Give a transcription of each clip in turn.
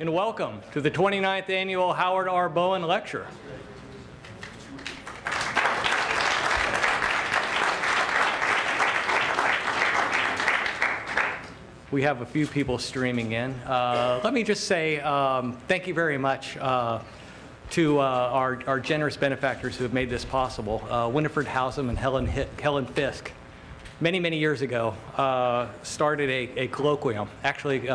and welcome to the 29th Annual Howard R. Bowen Lecture. We have a few people streaming in. Let me just say thank you very much to our generous benefactors who have made this possible. Winifred Howsam and Helen Fisk, many years ago, started a colloquium. Actually,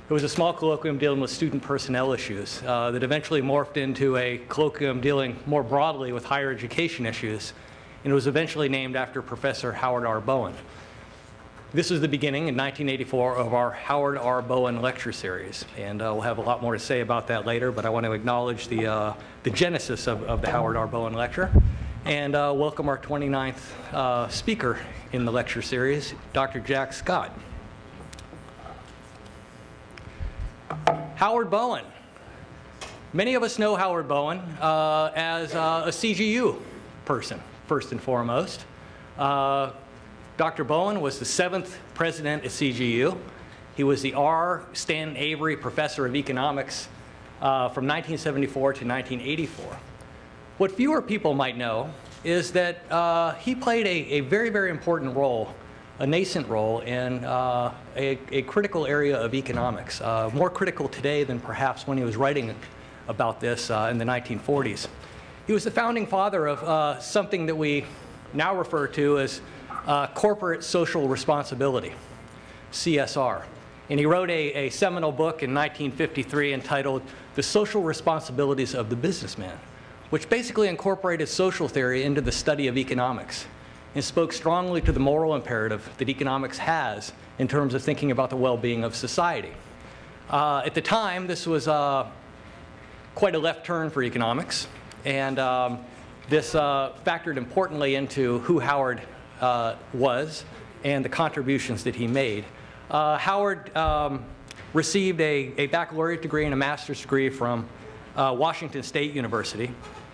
it was a small colloquium dealing with student personnel issues that eventually morphed into a colloquium dealing more broadly with higher education issues, and it was eventually named after Professor Howard R. Bowen. This was the beginning in 1984 of our Howard R. Bowen lecture series, and we'll have a lot more to say about that later, but I want to acknowledge the genesis of the Howard R. Bowen lecture, and welcome our 29th speaker in the lecture series, Dr. Jack Scott. Howard Bowen. Many of us know Howard Bowen as a CGU person, first and foremost. Dr. Bowen was the 7th president at CGU. He was the R. Stanton Avery Professor of Economics from 1974 to 1984. What fewer people might know is that he played a very important role, a nascent role in a critical area of economics, more critical today than perhaps when he was writing about this in the 1940s. He was the founding father of something that we now refer to as corporate social responsibility, CSR. And he wrote a seminal book in 1953 entitled The Social Responsibilities of the Businessman, which basically incorporated social theory into the study of economics and spoke strongly to the moral imperative that economics has in terms of thinking about the well-being of society. At the time, this was quite a left turn for economics, and this factored importantly into who Howard was and the contributions that he made. Howard received a baccalaureate degree and a master's degree from Washington State University,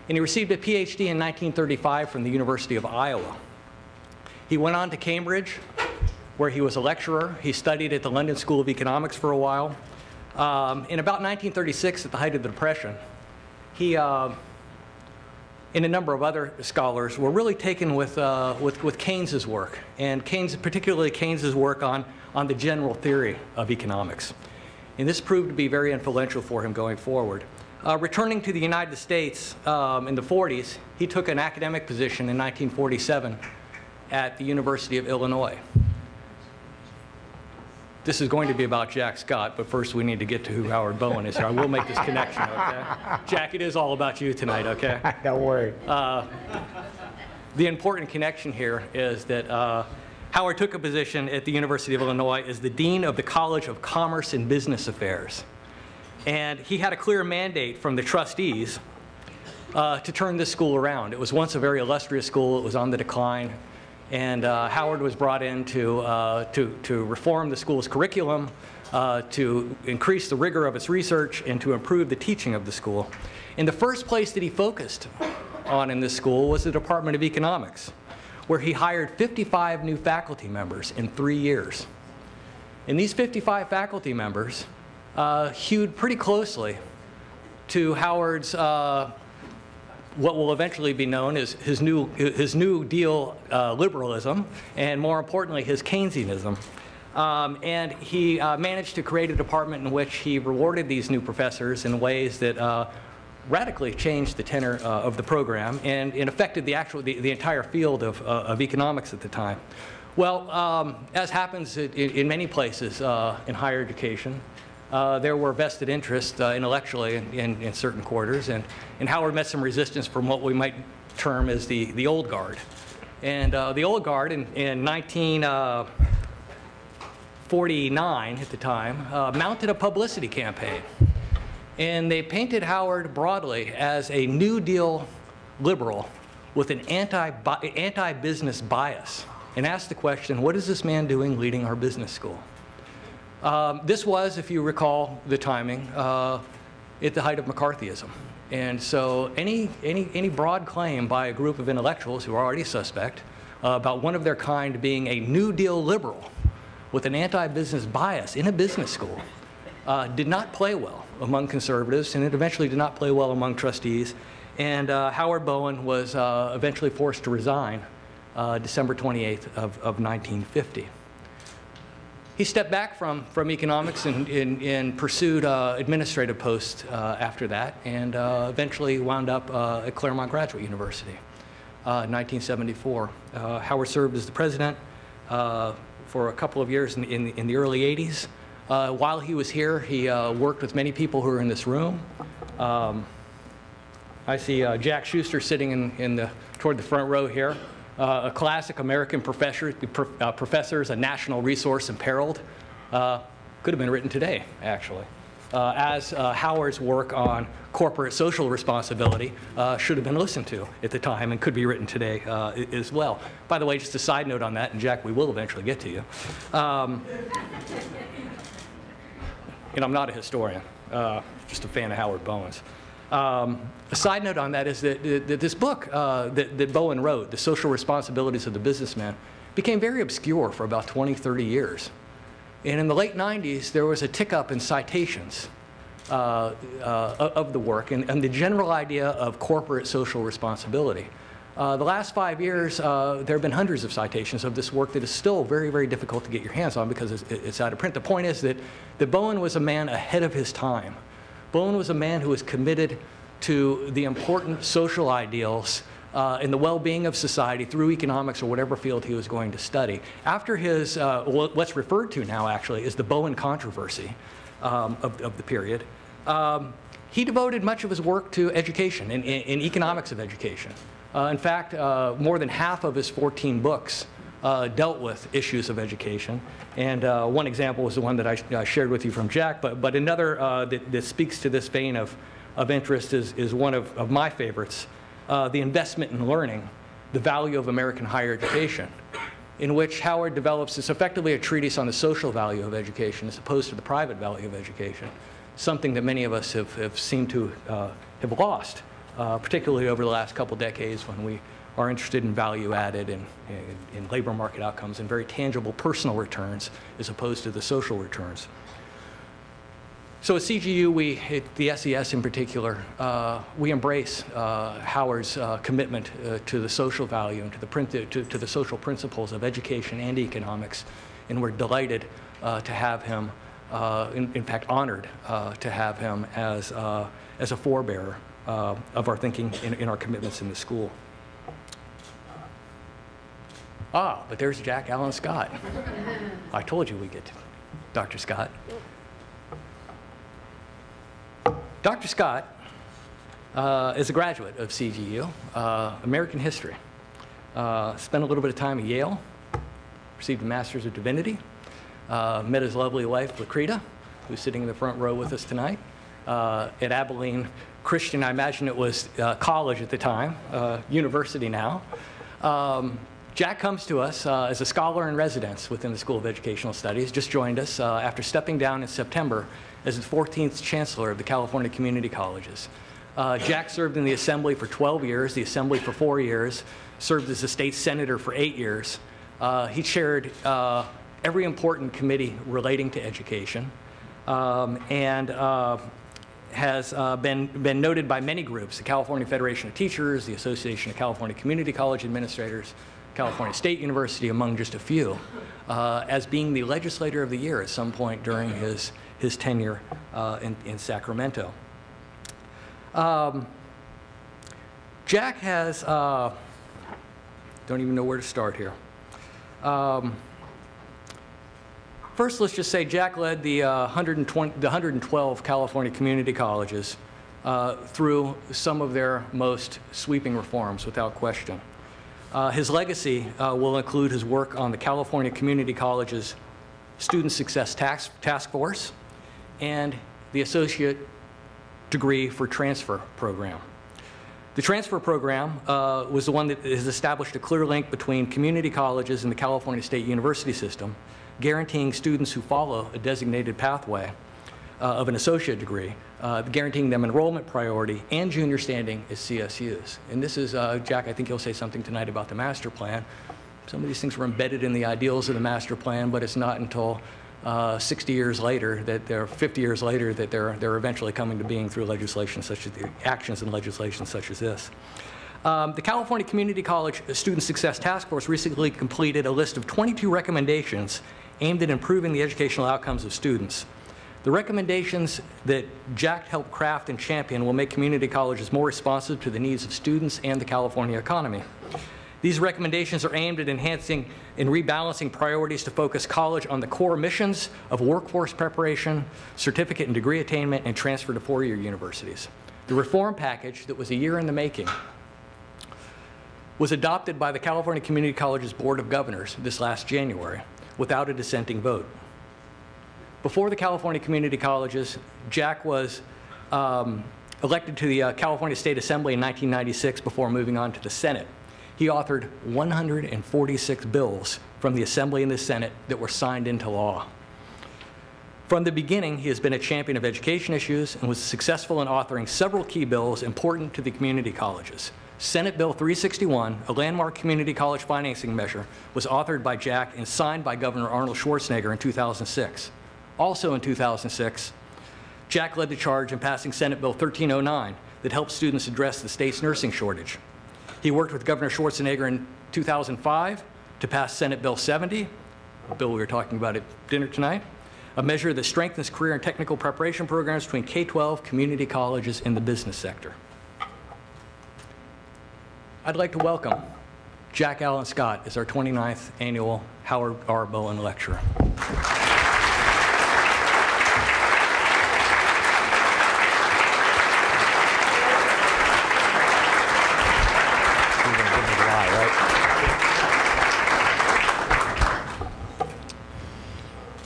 and he received a PhD in 1935 from the University of Iowa. He went on to Cambridge, where he was a lecturer. He studied at the London School of Economics for a while. In about 1936, at the height of the Depression, he and a number of other scholars were really taken with Keynes's work, and particularly Keynes's work on the general theory of economics. And this proved to be very influential for him going forward. Returning to the United States in the 40s, he took an academic position in 1947 at the University of Illinois. This is going to be about Jack Scott, but first we need to get to who Howard Bowen is here. I will make this connection, okay? Jack, it is all about you tonight, okay? Don't worry. The important connection here is that Howard took a position at the University of Illinois as the Dean of the College of Commerce and Business Affairs. And he had a clear mandate from the trustees to turn this school around. It was once a very illustrious school. It was on the decline. And Howard was brought in to reform the school's curriculum, to increase the rigor of its research, and to improve the teaching of the school. And the first place that he focused on in this school was the Department of Economics, where he hired 55 new faculty members in 3 years. And these 55 faculty members hewed pretty closely to Howard's what will eventually be known as his New Deal liberalism, and more importantly, his Keynesianism. And he managed to create a department in which he rewarded these new professors in ways that radically changed the tenor of the program and affected the entire field of economics at the time. Well, as happens in many places in higher education, there were vested interests intellectually in certain quarters, and Howard met some resistance from what we might term as the old guard. And the old guard in 1949 at the time mounted a publicity campaign. And they painted Howard broadly as a New Deal liberal with an anti-business bias, and asked the question, what is this man doing leading our business school? This was, if you recall the timing, at the height of McCarthyism. And so any broad claim by a group of intellectuals who are already suspect about one of their kind being a New Deal liberal with an anti-business bias in a business school did not play well among conservatives, and it eventually did not play well among trustees. And Howard Bowen was eventually forced to resign December 28th of 1950. He stepped back from economics and pursued administrative posts after that, and eventually wound up at Claremont Graduate University in 1974. Howard served as the president for a couple of years in the early 80s. While he was here, he worked with many people who are in this room. I see Jack Schuster sitting toward the front row here. A classic American professors, a national resource imperiled. Could have been written today, actually. As Howard's work on corporate social responsibility should have been listened to at the time and could be written today as well. By the way, just a side note on that, and Jack, we will eventually get to you. And I'm not a historian, just a fan of Howard Bowen's. A side note on that is that this book that Bowen wrote, The Social Responsibilities of the Businessman, became very obscure for about 20, 30 years. And in the late 90s, there was a tick up in citations of the work and the general idea of corporate social responsibility. The last 5 years, there have been hundreds of citations of this work that is still very, very difficult to get your hands on because it's out of print. The point is that Bowen was a man ahead of his time. Bowen was a man who was committed to the important social ideals and the well-being of society through economics or whatever field he was going to study. After his, what's referred to now actually is the Bowen controversy of the period, he devoted much of his work to education and economics of education. In fact, more than half of his 14 books dealt with issues of education. And one example was the one that I shared with you from Jack, but another that speaks to this vein of interest is one of my favorites, The Investment in Learning, The Value of American Higher Education, in which Howard develops, it's effectively a treatise on the social value of education as opposed to the private value of education, something that many of us have seemed to have lost, particularly over the last couple decades when we are interested in value added and in labor market outcomes and very tangible personal returns as opposed to the social returns. So at CGU, at the SES in particular, we embrace Howard's commitment to the social value and to the social principles of education and economics, and we're delighted to have him, in fact honored to have him as a forebearer of our thinking in our commitments in the school. Ah, but there's Jack Allen Scott. I told you we'd get to Dr. Scott. Dr. Scott is a graduate of CGU, American history. Spent a little bit of time at Yale, received a Master's of Divinity, met his lovely wife, Lakrita, who's sitting in the front row with us tonight, at Abilene Christian. I imagine it was college at the time, university now. Jack comes to us as a scholar in residence within the School of Educational Studies, just joined us after stepping down in September as the 14th chancellor of the California Community Colleges. Jack served in the Assembly for 12 years, the Assembly for 4 years, served as a state senator for 8 years. He chaired every important committee relating to education and has been noted by many groups, the California Federation of Teachers, the Association of California Community College Administrators, California State University, among just a few, as being the legislator of the year at some point during his tenure in Sacramento. Jack has, don't even know where to start here. First, let's just say Jack led the 112 California community colleges through some of their most sweeping reforms, without question. His legacy will include his work on the California Community Colleges Student Success Task Force and the Associate Degree for Transfer program. The transfer program was the one that has established a clear link between community colleges and the California State University system, guaranteeing students who follow a designated pathway of an associate degree, guaranteeing them enrollment priority and junior standing as CSUs. And this is, Jack, I think you'll say something tonight about the master plan. Some of these things were embedded in the ideals of the master plan, but it's not until 60 years later, that they're 50 years later, that they're eventually coming to being through legislation such as the actions and legislation such as this. The California Community College Student Success Task Force recently completed a list of 22 recommendations aimed at improving the educational outcomes of students. The recommendations that Jack helped craft and champion will make community colleges more responsive to the needs of students and the California economy. These recommendations are aimed at enhancing and rebalancing priorities to focus college on the core missions of workforce preparation, certificate and degree attainment, and transfer to four-year universities. The reform package that was a year in the making was adopted by the California Community Colleges Board of Governors this last January without a dissenting vote. Before the California Community Colleges, Jack was elected to the California State Assembly in 1996 before moving on to the Senate. He authored 146 bills from the Assembly and the Senate that were signed into law. From the beginning, he has been a champion of education issues and was successful in authoring several key bills important to the community colleges. Senate Bill 361, a landmark community college financing measure, was authored by Jack and signed by Governor Arnold Schwarzenegger in 2006. Also in 2006, Jack led the charge in passing Senate Bill 1309 that helped students address the state's nursing shortage. He worked with Governor Schwarzenegger in 2005 to pass Senate Bill 70, a bill we were talking about at dinner tonight, a measure that strengthens career and technical preparation programs between K-12, community colleges, and the business sector. I'd like to welcome Jack Allen Scott as our 29th annual Howard R. Bowen Lecturer.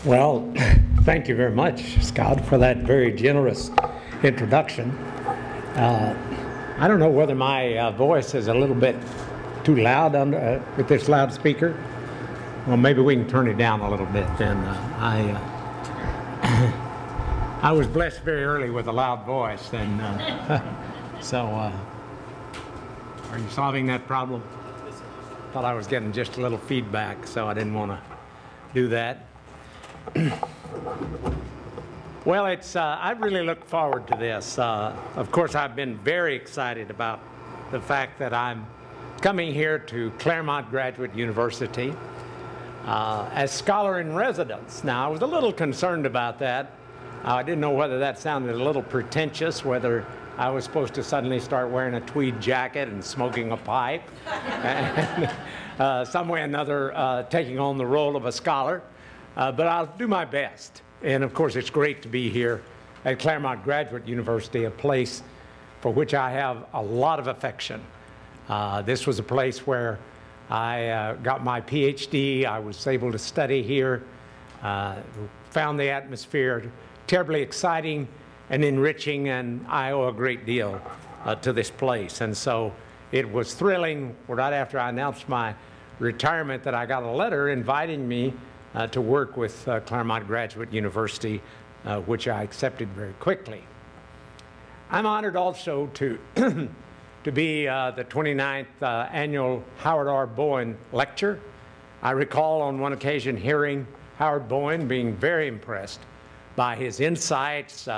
Well, thank you very much, Scott, for that very generous introduction. I don't know whether my voice is a little bit too loud with this loudspeaker. Well, maybe we can turn it down a little bit then. I was blessed very early with a loud voice, and so are you solving that problem? Thought I was getting just a little feedback, so I didn't want to do that. Well, I really look forward to this. Of course, I've been very excited about the fact that I'm coming here to Claremont Graduate University as scholar in residence. Now, I was a little concerned about that. I didn't know whether that sounded a little pretentious, whether I was supposed to suddenly start wearing a tweed jacket and smoking a pipe, and some way or another taking on the role of a scholar. But I'll do my best. And of course, it's great to be here at Claremont Graduate University, a place for which I have a lot of affection. This was a place where I got my PhD. I was able to study here, found the atmosphere terribly exciting and enriching, and I owe a great deal to this place. And so it was thrilling right after I announced my retirement that I got a letter inviting me to work with Claremont Graduate University, which I accepted very quickly. I'm honored also to, to be the 29th annual Howard R. Bowen Lecture. I recall on one occasion hearing Howard Bowen being very impressed by his insights,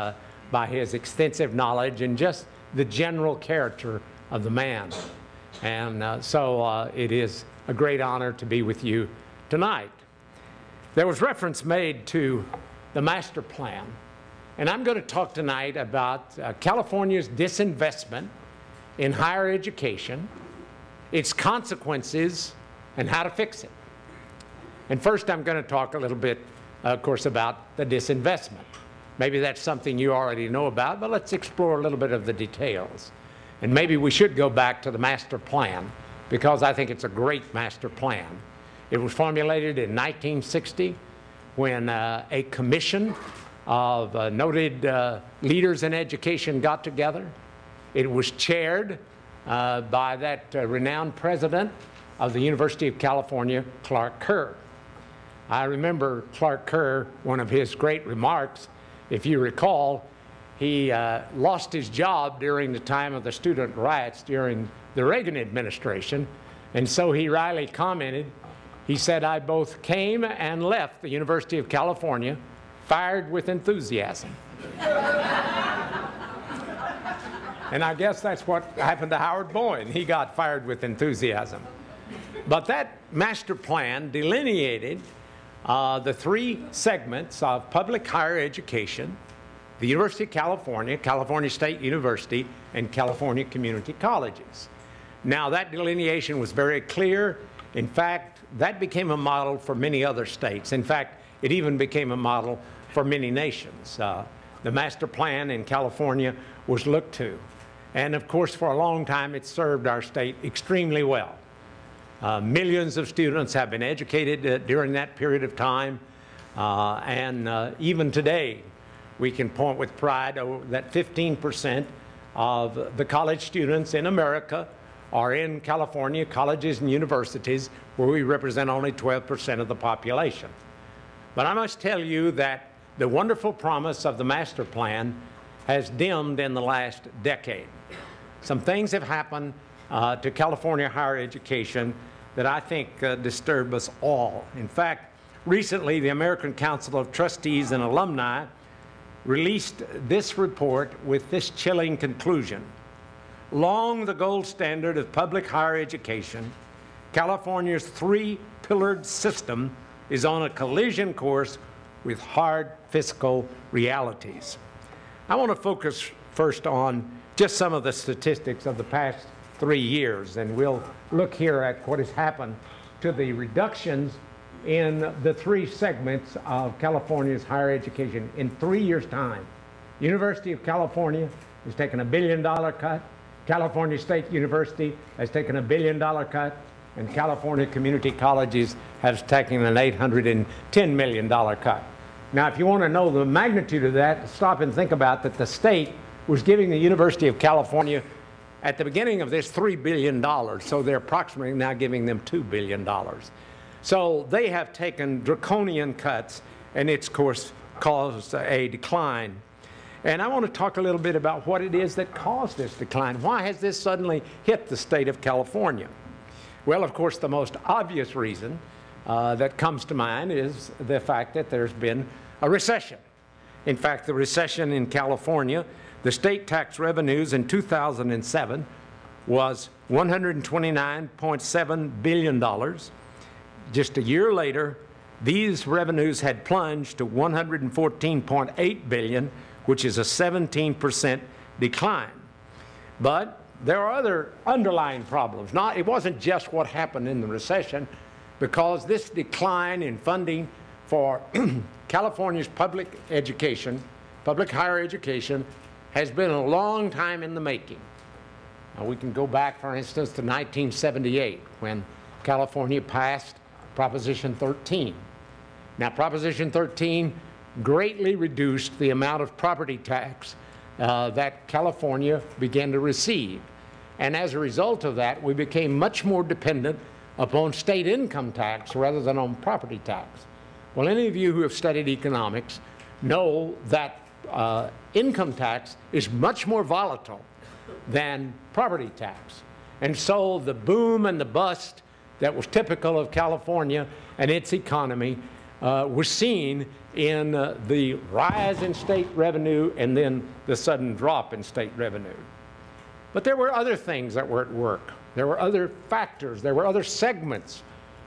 by his extensive knowledge, and just the general character of the man. And so it is a great honor to be with you tonight. There was reference made to the master plan, and I'm going to talk tonight about California's disinvestment in higher education, its consequences, and how to fix it. And first, I'm going to talk a little bit, of course, about the disinvestment. Maybe that's something you already know about, but let's explore a little bit of the details. And maybe we should go back to the master plan, because I think it's a great master plan. It was formulated in 1960 when a commission of noted leaders in education got together. It was chaired by that renowned president of the University of California, Clark Kerr. I remember Clark Kerr, one of his great remarks, if you recall, he lost his job during the time of the student riots during the Reagan administration, and so he wryly commented, He said, I both came and left the University of California fired with enthusiasm. And I guess that's what happened to Howard Bowen. He got fired with enthusiasm. But that master plan delineated the three segments of public higher education: the University of California, California State University, and California community colleges. Now, that delineation was very clear. In fact, that became a model for many other states. In fact, it even became a model for many nations. The master plan in California was looked to. And of course, for a long time, it served our state extremely well. Millions of students have been educated during that period of time. Even today, we can point with pride that 15% of the college students in America are in California colleges and universities, where we represent only 12% of the population. But I must tell you that the wonderful promise of the master plan has dimmed in the last decade. Some things have happened to California higher education that I think disturb us all. In fact, recently the American Council of Trustees and Alumni released this report with this chilling conclusion: long the gold standard of public higher education, California's three-pillared system is on a collision course with hard fiscal realities. I want to focus first on just some of the statistics of the past 3 years, and we'll look here at what has happened to the reductions in the three segments of California's higher education in 3 years' time. University of California has taken $1 billion cut, California State University has taken $1 billion cut, and California community colleges has taken an $810 million cut. Now, if you want to know the magnitude of that, stop and think about that the state was giving the University of California at the beginning of this $3 billion, so they're approximately now giving them $2 billion. So they have taken draconian cuts, and it's, of course, caused a decline. And I want to talk a little bit about what it is that caused this decline. Why has this suddenly hit the state of California? Well, of course, the most obvious reason that comes to mind is the fact that there's been a recession. In fact, the recession in California, the state tax revenues in 2007 was $129.7 billion. Just a year later, these revenues had plunged to $114.8 billion, which is a 17% decline. But there are other underlying problems. It wasn't just what happened in the recession, because this decline in funding for California's public education, public higher education, has been a long time in the making. Now, we can go back, for instance, to 1978, when California passed Proposition 13. Now, Proposition 13 greatly reduced the amount of property tax that California began to receive. And as a result of that, we became much more dependent upon state income tax rather than on property tax. Well, any of you who have studied economics know that income tax is much more volatile than property tax. And so the boom and the bust that was typical of California and its economy was seen in the rise in state revenue and then the sudden drop in state revenue. But there were other things that were at work. There were other factors. There were other segments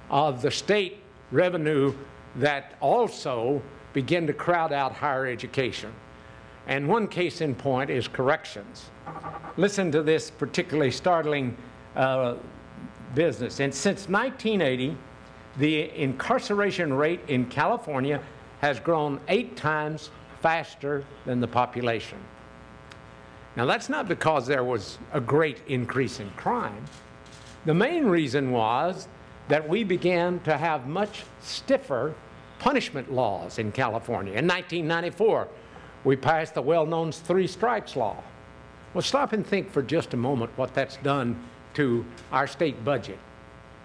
of the state revenue that also began to crowd out higher education. And one case in point is corrections. Listen to this particularly startling business. And since 1980, the incarceration rate in California has grown 8 times faster than the population. Now, that's not because there was a great increase in crime. The main reason was that we began to have much stiffer punishment laws in California. In 1994, we passed the well-known 3 strikes law. Well, stop and think for just a moment what that's done to our state budget.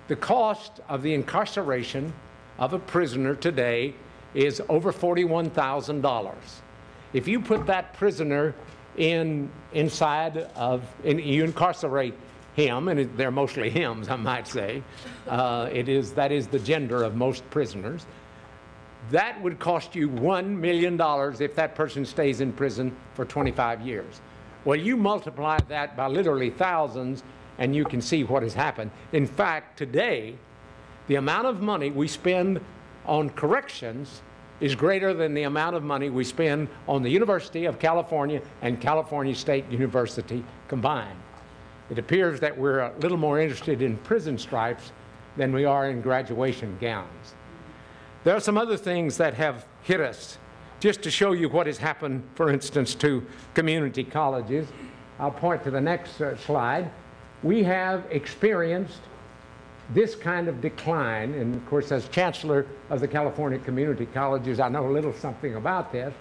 The cost of the incarceration of a prisoner today is over $41,000. If you put that prisoner you incarcerate him, and they're mostly hymns, I might say. That is the gender of most prisoners. That would cost you $1 million if that person stays in prison for 25 years. Well, you multiply that by literally thousands, and you can see what has happened. In fact, today, the amount of money we spend on corrections is greater than the amount of money we spend on the University of California and California State University combined. It appears that we're a little more interested in prison stripes than we are in graduation gowns. There are some other things that have hit us. Just to show you what has happened, for instance, to community colleges, I'll point to the next slide. We have experienced this kind of decline, and of course, as chancellor of the California Community Colleges, I know a little something about this.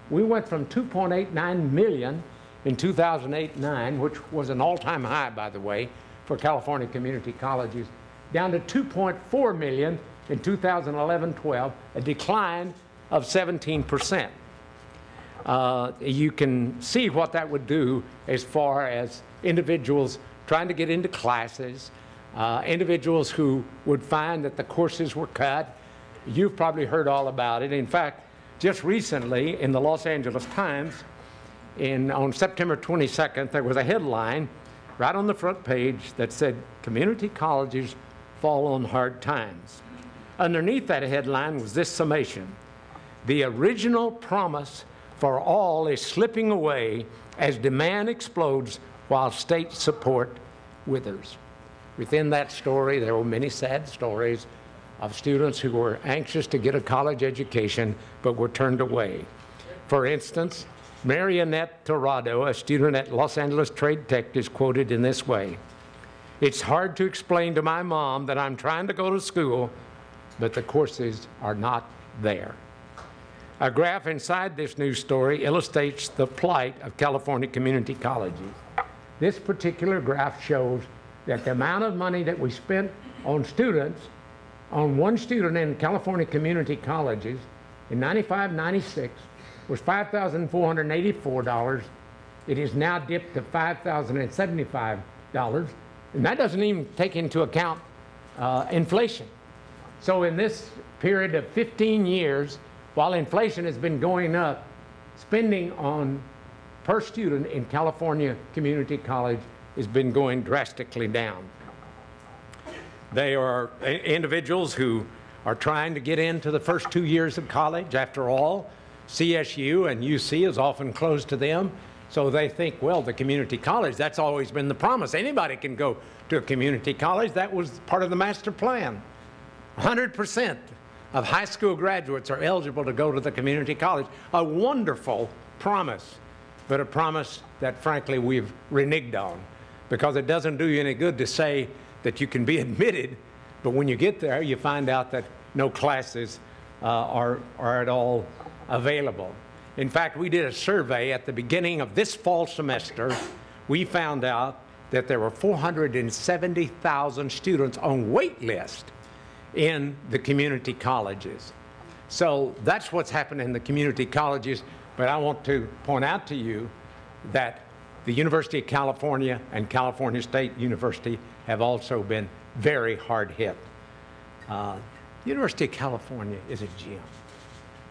We went from 2.89 million in 2008-9, which was an all-time high, by the way, for California community colleges, down to 2.4 million in 2011-12, a decline of 17%. You can see what that would do as far as individuals trying to get into classes, individuals who would find that the courses were cut. You've probably heard all about it. In fact, just recently in the Los Angeles Times, on September 22nd, there was a headline right on the front page that said, "Community colleges fall on hard times." Underneath that headline was this summation: "The original promise for all is slipping away as demand explodes while state support withers." Within that story, there were many sad stories of students who were anxious to get a college education but were turned away. For instance, Mary Annette Torrado, a student at Los Angeles Trade Tech, is quoted in this way: "It's hard to explain to my mom that I'm trying to go to school, but the courses are not there." A graph inside this news story illustrates the plight of California community colleges. This particular graph shows that the amount of money that we spent on students, on one student in California community colleges in 95-96 was $5,484. It is now dipped to $5,075, and that doesn't even take into account inflation. So in this period of 15 years, while inflation has been going up, spending on per student in California community college has been going drastically down. They are individuals who are trying to get into the first 2 years of college. After all, CSU and UC is often closed to them, so they think, well, the community college, that's always been the promise. Anybody can go to a community college. That was part of the master plan. 100% of high school graduates are eligible to go to the community college. A wonderful promise, but a promise that, frankly, we've reneged on, because it doesn't do you any good to say that you can be admitted, but when you get there, you find out that no classes are at all available. In fact, we did a survey at the beginning of this fall semester. We found out that there were 470,000 students on wait list in the community colleges. So that's what's happening in the community colleges, but I want to point out to you that the University of California and California State University have also been very hard hit. University of California is a gem.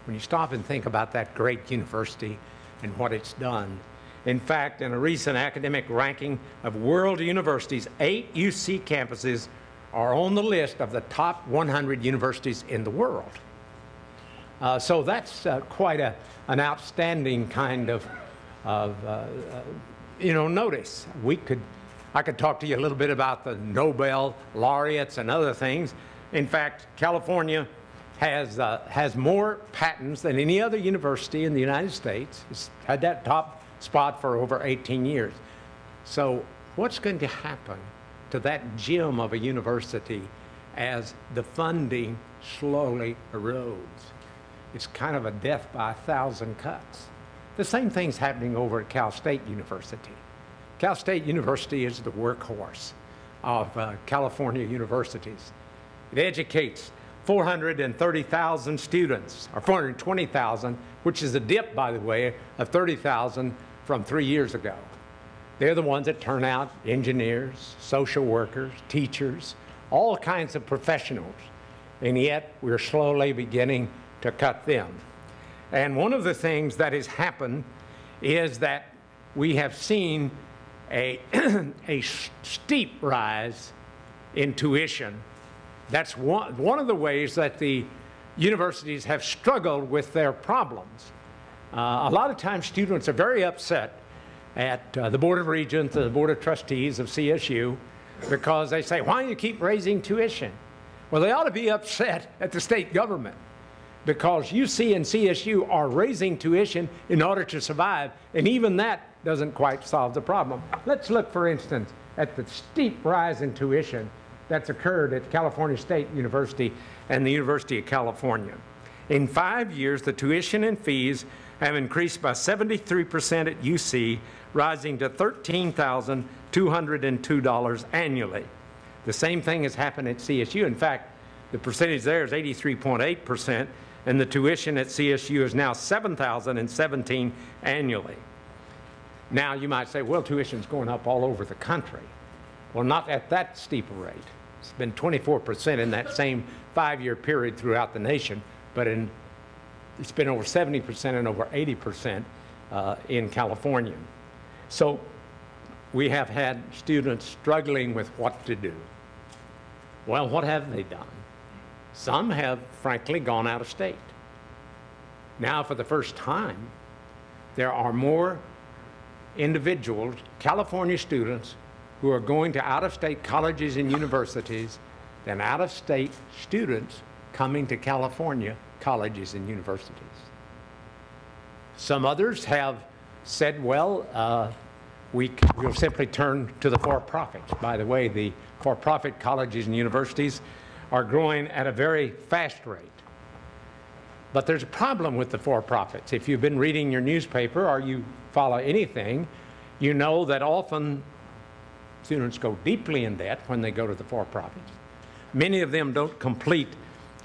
When you stop and think about that great university and what it's done. In fact, in a recent academic ranking of world universities, 8 UC campuses are on the list of the top 100 universities in the world. So that's quite an outstanding kind of notice. I could talk to you a little bit about the Nobel laureates and other things. In fact, California has more patents than any other university in the United States. It's had that top spot for over 18 years. So what's going to happen to that gem of a university as the funding slowly erodes? It's kind of a death by 1,000 cuts. The same thing's happening over at Cal State University. Cal State University is the workhorse of California universities. It educates 430,000 students, or 420,000, which is a dip, by the way, of 30,000 from 3 years ago. They're the ones that turn out engineers, social workers, teachers, all kinds of professionals. And yet we're slowly beginning to cut them. And one of the things that has happened is that we have seen a steep rise in tuition. That's one of the ways that the universities have struggled with their problems. A lot of times students are very upset at the Board of Regents and the Board of Trustees of CSU because they say, why do you keep raising tuition? Well, they ought to be upset at the state government because UC and CSU are raising tuition in order to survive, and even that doesn't quite solve the problem. Let's look, for instance, at the steep rise in tuition that's occurred at California State University and the University of California. In 5 years, the tuition and fees have increased by 73% at UC, rising to $13,202 annually. The same thing has happened at CSU. In fact, the percentage there is 83.8%, and the tuition at CSU is now $7,017 annually. Now, you might say, well, tuition's going up all over the country. Well, not at that steep a rate. It's been 24% in that same 5-year period throughout the nation, but it's been over 70% and over 80% in California. So we have had students struggling with what to do. Well, what have they done? Some have, frankly, gone out of state. Now, for the first time, there are more individuals, California students, who are going to out-of-state colleges and universities than out-of-state students coming to California colleges and universities. Some others have said, well, we'll simply turn to the for-profits. By the way, the for-profit colleges and universities are growing at a very fast rate. But there's a problem with the for-profits. If you've been reading your newspaper or you follow anything, you know that often students go deeply in debt when they go to the for-profits. Many of them don't complete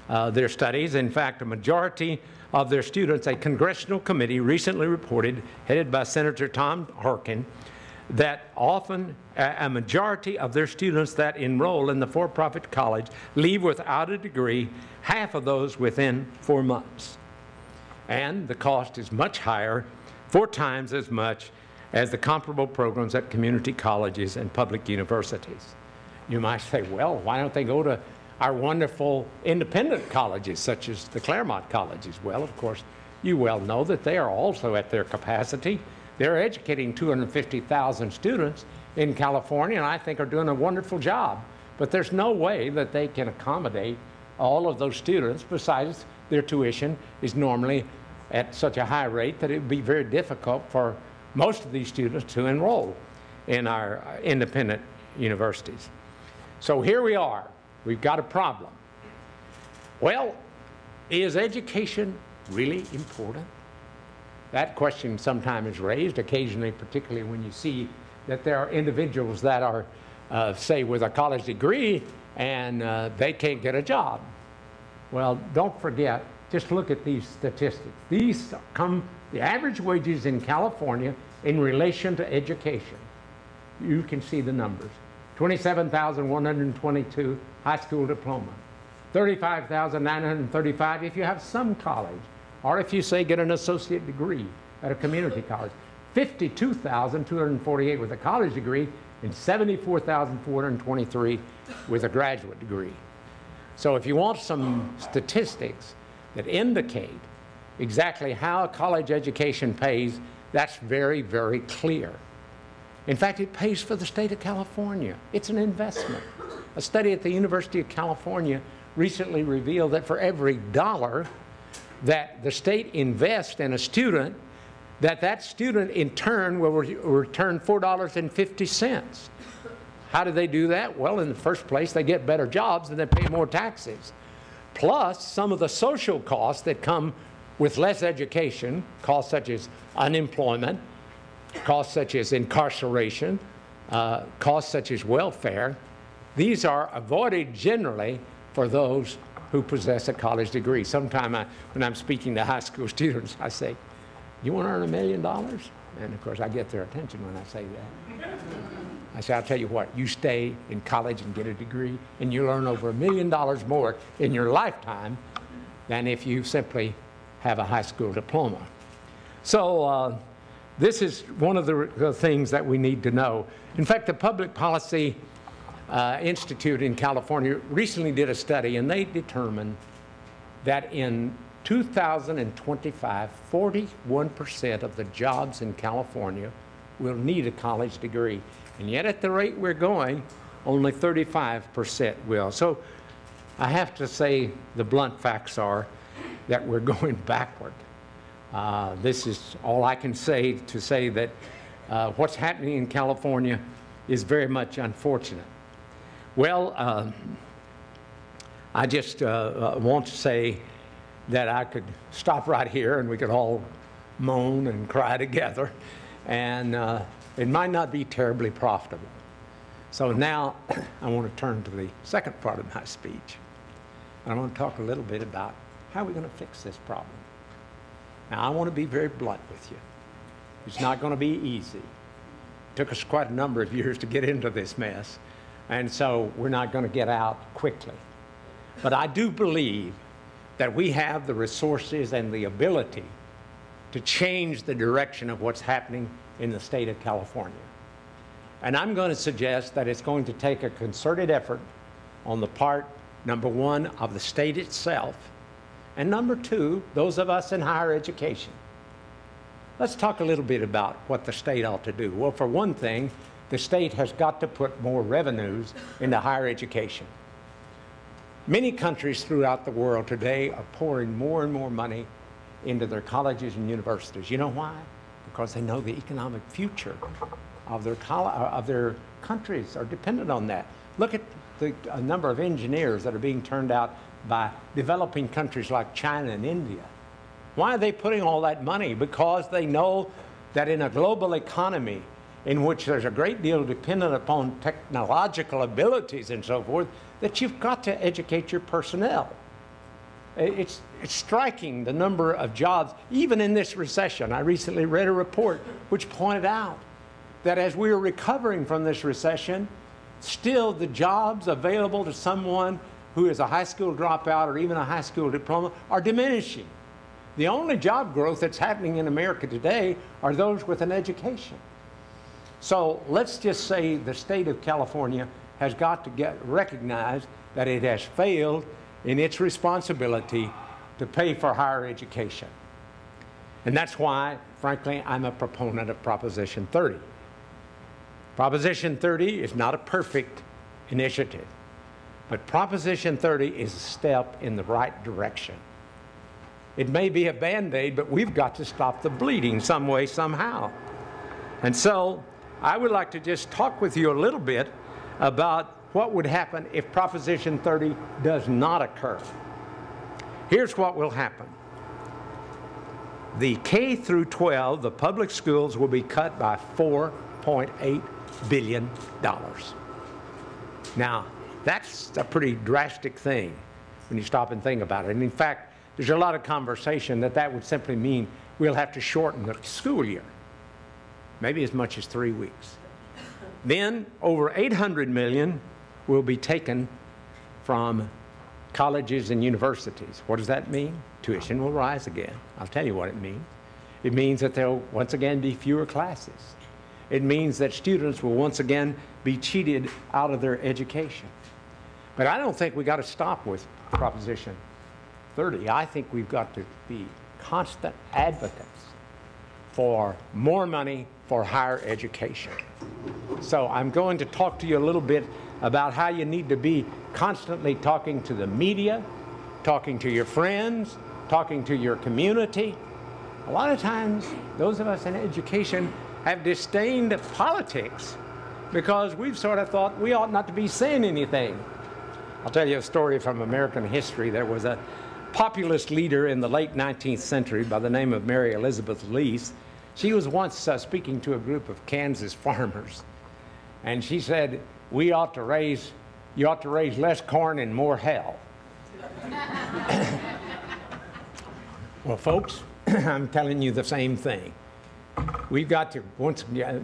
their studies. In fact, a majority of their students, a congressional committee recently reported, headed by Senator Tom Harkin, that often a majority of their students that enroll in the for-profit college leave without a degree, half of those within 4 months. And the cost is much higher, 4 times as much as the comparable programs at community colleges and public universities. You might say, well, why don't they go to our wonderful independent colleges, such as the Claremont colleges? Well, of course, you well know that they are also at their capacity. They're educating 250,000 students in California, and I think are doing a wonderful job. But there's no way that they can accommodate all of those students. Besides, their tuition is normally at such a high rate that it would be very difficult for most of these students to enroll in our independent universities. So here we are. We've got a problem. Well, is education really important? That question sometimes is raised, occasionally, particularly when you see that there are individuals that are, say, with a college degree and they can't get a job. Well, don't forget, just look at these statistics. These come, the average wages in California in relation to education. You can see the numbers. 27,122 high school diploma, 35,935 if you have some college, or if you say get an associate degree at a community college, 52,248 with a college degree, and 74,423 with a graduate degree. So if you want some statistics that indicate exactly how a college education pays, that's very, very clear. In fact, it pays for the state of California. It's an investment. A study at the University of California recently revealed that for every dollar that the state invests in a student, that student in turn will return $4.50. How do they do that? Well, in the first place, they get better jobs and they pay more taxes. Plus, some of the social costs that come with less education, costs such as unemployment, costs such as incarceration, costs such as welfare, these are avoided generally for those who possess a college degree. Sometimes when I'm speaking to high school students, I say, you want to earn $1 million? And of course, I get their attention when I say that. I said, I'll tell you what, you stay in college and get a degree, and you earn over $1 million more in your lifetime than if you simply have a high school diploma. So this is one of the things that we need to know. In fact, the Public Policy Institute in California recently did a study, and they determined that in 2025, 41% of the jobs in California will need a college degree. And yet at the rate we're going, only 35% will. So I have to say the blunt facts are that we're going backward. This is all I can say to say that what's happening in California is very much unfortunate. Well, I just want to say that I could stop right here and we could all moan and cry together, and it might not be terribly profitable. So now I want to turn to the second part of my speech. I want to talk a little bit about how we're going to fix this problem. Now, I want to be very blunt with you. It's not going to be easy. It took us quite a number of years to get into this mess, and so we're not going to get out quickly. But I do believe that we have the resources and the ability to change the direction of what's happening in the state of California. And I'm going to suggest that it's going to take a concerted effort on the part, number one, of the state itself, and number two, those of us in higher education. Let's talk a little bit about what the state ought to do. Well, for one thing, the state has got to put more revenues into higher education. Many countries throughout the world today are pouring more and more money into their colleges and universities. You know why? Because they know the economic future of their countries are dependent on that. Look at the number of engineers that are being turned out by developing countries like China and India. Why are they putting all that money? Because they know that in a global economy in which there's a great deal dependent upon technological abilities and so forth, that you've got to educate your personnel. It's striking the number of jobs, even in this recession. I recently read a report which pointed out that as we are recovering from this recession, still the jobs available to someone who is a high school dropout or even a high school diploma are diminishing. The only job growth that's happening in America today are those with an education. So let's just say the state of California has got to recognize that it has failed in its responsibility to pay for higher education. And that's why, frankly, I'm a proponent of Proposition 30. Proposition 30 is not a perfect initiative, but Proposition 30 is a step in the right direction. It may be a Band-Aid, but we've got to stop the bleeding some way, somehow. And so I would like to just talk with you a little bit about what would happen if Proposition 30 does not occur. Here's what will happen. The K through 12, the public schools, will be cut by $4.8 billion. Now, that's a pretty drastic thing when you stop and think about it. And in fact, there's a lot of conversation that that would simply mean we'll have to shorten the school year, maybe as much as 3 weeks. Then over $800 million will be taken from colleges and universities. What does that mean? Tuition will rise again. I'll tell you what it means. It means that there'll once again be fewer classes. It means that students will once again be cheated out of their education. But I don't think we got to stop with Proposition 30. I think we've got to be constant advocates for more money for higher education. So I'm going to talk to you a little bit about how you need to be constantly talking to the media, talking to your friends, talking to your community. A lot of times, those of us in education have disdained politics because we've sort of thought we ought not to be saying anything. I'll tell you a story from American history. There was a populist leader in the late 19th century by the name of Mary Elizabeth Lease. She was once speaking to a group of Kansas farmers, and she said, you ought to raise less corn and more hell. Well, folks, I'm telling you the same thing. We've got to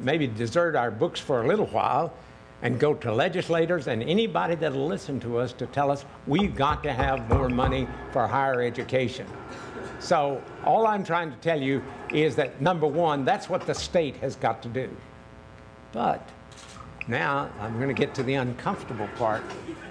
maybe desert our books for a little while and go to legislators and anybody that'll listen to us to tell us we've got to have more money for higher education. So all I'm trying to tell you is that, number one, that's what the state has got to do. But now I'm going to get to the uncomfortable part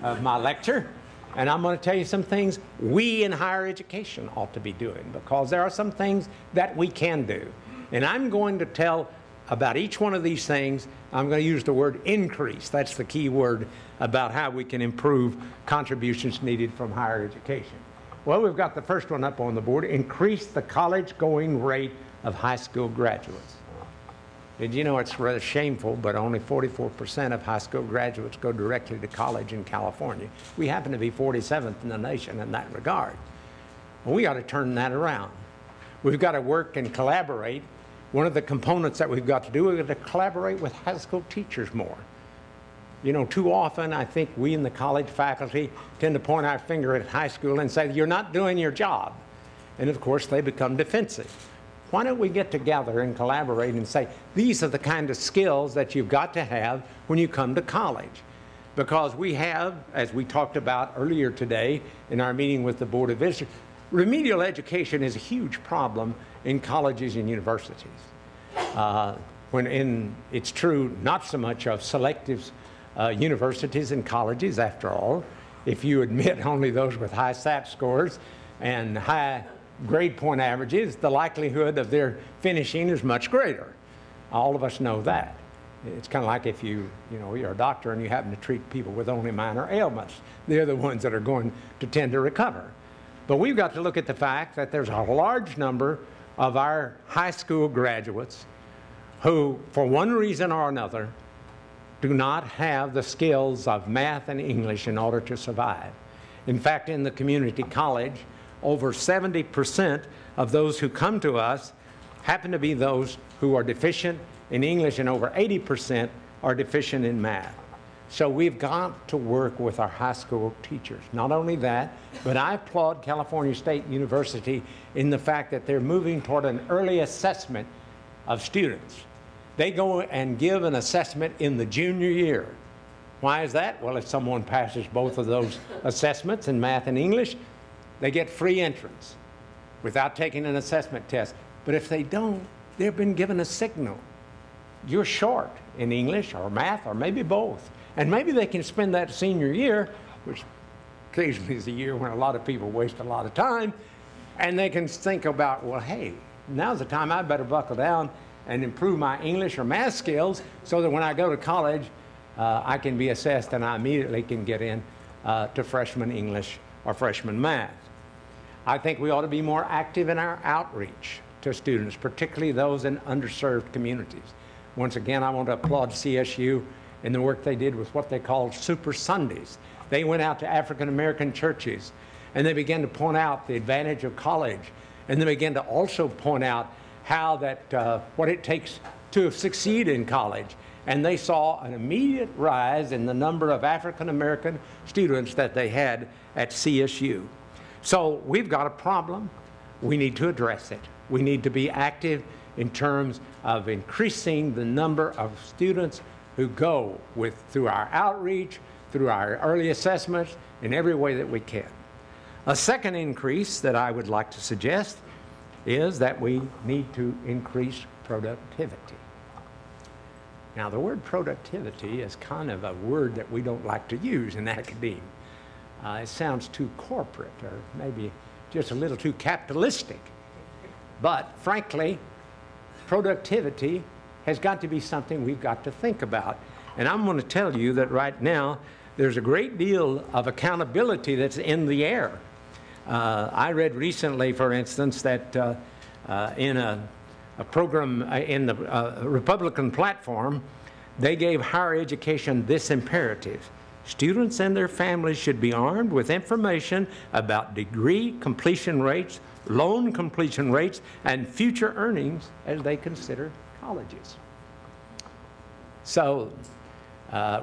of my lecture, and I'm going to tell you some things we in higher education ought to be doing, because there are some things that we can do. And I'm going to tell about each one of these things. I'm going to use the word increase. That's the key word about how we can improve contributions needed from higher education. Well, we've got the first one up on the board: increase the college-going rate of high school graduates. Did you know it's rather shameful, but only 44% of high school graduates go directly to college in California. We happen to be 47th in the nation in that regard. Well, we got to turn that around. We've got to work and collaborate. One of the components that we've got to do is to collaborate with high school teachers more. You know, too often I think we in the college faculty tend to point our finger at high school and say, you're not doing your job. And of course they become defensive. Why don't we get together and collaborate and say, these are the kind of skills that you've got to have when you come to college? Because we have, as we talked about earlier today in our meeting with the Board of Visitors, remedial education is a huge problem in colleges and universities. It's true not so much of selective universities and colleges, after all. If you admit only those with high SAT scores and high grade point averages, the likelihood of their finishing is much greater. All of us know that. It's kind of like if you're a doctor and you happen to treat people with only minor ailments. They're the ones that are going to tend to recover. But we've got to look at the fact that there's a large number of our high school graduates who, for one reason or another, do not have the skills of math and English in order to survive. In fact, in the community college, over 70% of those who come to us happen to be those who are deficient in English, and over 80% are deficient in math. So we've got to work with our high school teachers. Not only that, but I applaud California State University in the fact that they're moving toward an early assessment of students. They go and give an assessment in the junior year. Why is that? Well, if someone passes both of those assessments in math and English, they get free entrance without taking an assessment test. But if they don't, they've been given a signal. You're short in English or math or maybe both. And maybe they can spend that senior year, which occasionally is a year when a lot of people waste a lot of time, and they can think about, well, hey, now's the time I better buckle down and improve my English or math skills so that when I go to college, I can be assessed and I immediately can get in to freshman English or freshman math. I think we ought to be more active in our outreach to students, particularly those in underserved communities. Once again, I want to applaud CSU in the work they did with what they called Super Sundays. They went out to African American churches and they began to point out the advantage of college, and they began to also point out how that what it takes to succeed in college. And they saw an immediate rise in the number of African American students that they had at CSU. So we've got a problem. We need to address it. We need to be active in terms of increasing the number of students who go through our outreach, through our early assessments, in every way that we can. A second increase that I would like to suggest is that we need to increase productivity. Now, the word productivity is kind of a word that we don't like to use in academia. It sounds too corporate, or maybe just a little too capitalistic. But frankly, productivity has got to be something we've got to think about. And I'm going to tell you that right now, there's a great deal of accountability that's in the air. I read recently, for instance, that in a program in the Republican platform, they gave higher education this imperative: students and their families should be armed with information about degree completion rates, loan completion rates, and future earnings as they consider colleges. So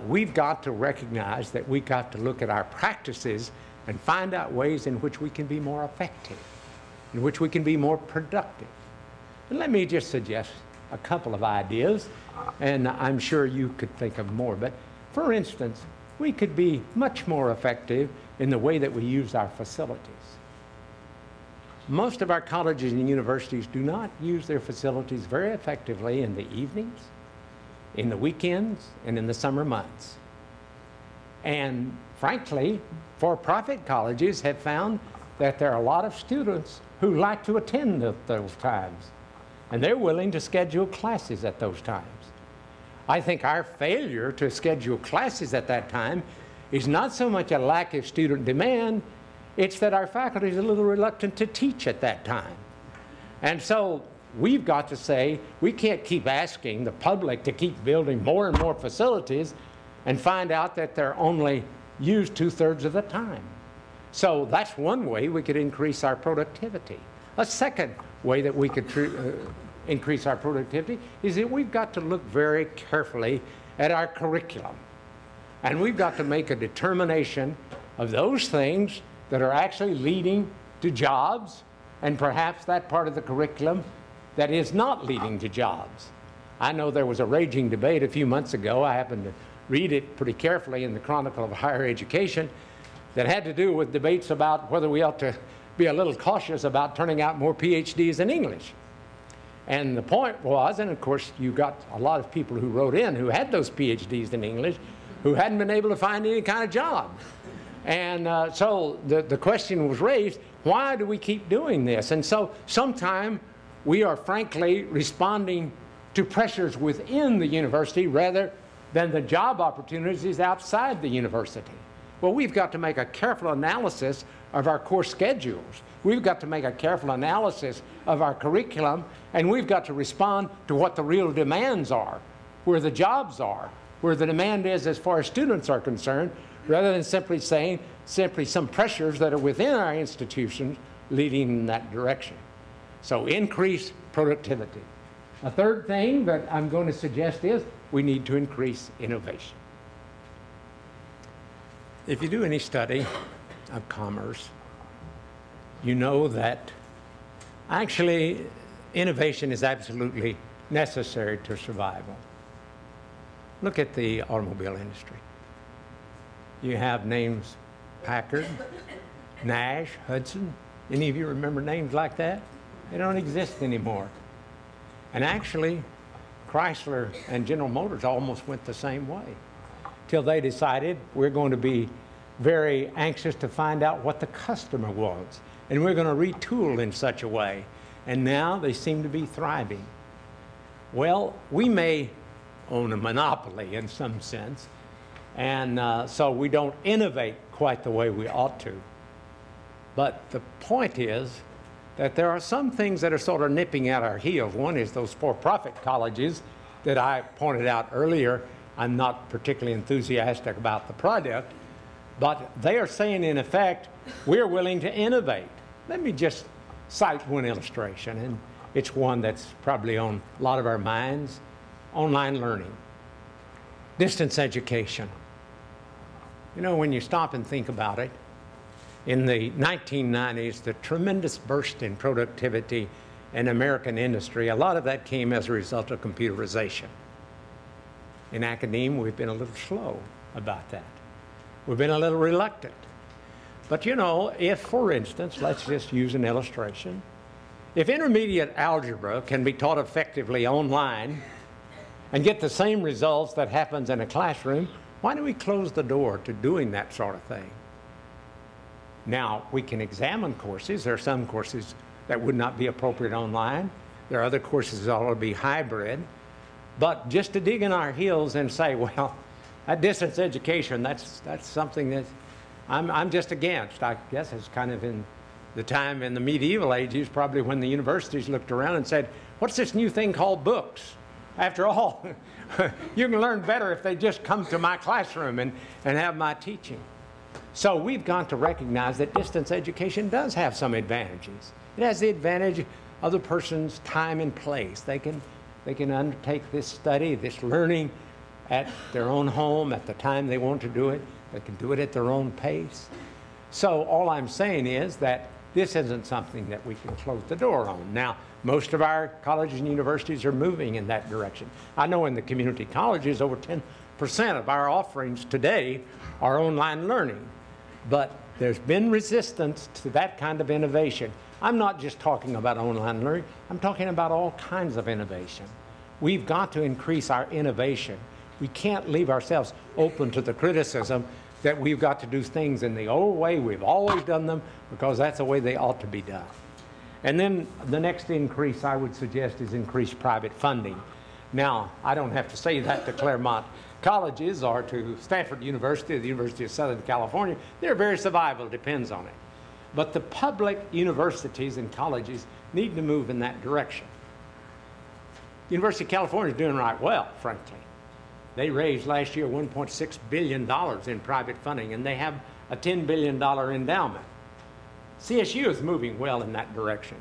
we've got to recognize that we've got to look at our practices and find out ways in which we can be more effective, in which we can be more productive. And let me just suggest a couple of ideas, and I'm sure you could think of more, but For instance, we could be much more effective in the way that we use our facilities. Most of our colleges and universities do not use their facilities very effectively in the evenings, in the weekends, and in the summer months. And frankly, for-profit colleges have found that there are a lot of students who like to attend at those times, and they're willing to schedule classes at those times. I think our failure to schedule classes at that time is not so much a lack of student demand, it's that our faculty is a little reluctant to teach at that time. And so we've got to say, we can't keep asking the public to keep building more and more facilities and find out that they're only used 2/3 of the time. So that's one way we could increase our productivity. A second way that we could increase our productivity is that we've got to look very carefully at our curriculum. And we've got to make a determination of those things that are actually leading to jobs, and perhaps that part of the curriculum that is not leading to jobs. I know there was a raging debate a few months ago. I happened to read it pretty carefully in the Chronicle of Higher Education that had to do with debates about whether we ought to be a little cautious about turning out more PhDs in English. And the point was, and of course you got a lot of people who wrote in who had those PhDs in English who hadn't been able to find any kind of job. And so the question was raised, why do we keep doing this? And so sometime we are frankly responding to pressures within the university rather than the job opportunities outside the university. Well, we've got to make a careful analysis of our course schedules. We've got to make a careful analysis of our curriculum, and we've got to respond to what the real demands are, where the jobs are, where the demand is as far as students are concerned, rather than simply saying some pressures that are within our institutions leading in that direction. So increase productivity. A third thing that I'm going to suggest is we need to increase innovation. If you do any study of commerce, you know that actually innovation is absolutely necessary to survival. Look at the automobile industry. You have names Packard, Nash, Hudson. Any of you remember names like that? They don't exist anymore. And actually, Chrysler and General Motors almost went the same way, till they decided we're going to be very anxious to find out what the customer wants, and we're going to retool in such a way. And now they seem to be thriving. Well, we may own a monopoly in some sense, and so we don't innovate quite the way we ought to. But the point is that there are some things that are sort of nipping at our heels. One is those for-profit colleges that I pointed out earlier. I'm not particularly enthusiastic about the product, but they are saying, in effect, we're willing to innovate. Let me just cite one illustration, and it's one that's probably on a lot of our minds: online learning, distance education. You know, when you stop and think about it, in the 1990s, the tremendous burst in productivity in American industry, a lot of that came as a result of computerization. In academia, we've been a little slow about that. We've been a little reluctant. But you know, if, for instance, let's just use an illustration, if intermediate algebra can be taught effectively online and get the same results that happens in a classroom, why do we close the door to doing that sort of thing? Now, we can examine courses. There are some courses that would not be appropriate online. There are other courses that ought to be hybrid. But just to dig in our heels and say, well, that distance education, that's something that I'm just against. I guess it's kind of in the time in the medieval ages, probably when the universities looked around and said, what's this new thing called books? After all, you can learn better if they just come to my classroom and have my teaching. So we've got to recognize that distance education does have some advantages. It has the advantage of the person's time and place. They can undertake this study, this learning at their own home at the time they want to do it. They can do it at their own pace. So all I'm saying is that this isn't something that we can close the door on. Now, most of our colleges and universities are moving in that direction. I know in the community colleges, over 95% of our offerings today are online learning. But there's been resistance to that kind of innovation. I'm not just talking about online learning, I'm talking about all kinds of innovation. We've got to increase our innovation. We can't leave ourselves open to the criticism that we've got to do things in the old way, we've always done them, because that's the way they ought to be done. And then the next increase I would suggest is increased private funding. Now, I don't have to say that to Claremont colleges or to Stanford University or the University of Southern California. Their very survival depends on it. But the public universities and colleges need to move in that direction. University of California is doing right well, frankly. They raised last year $1.6 billion in private funding, and they have a $10 billion endowment. CSU is moving well in that direction.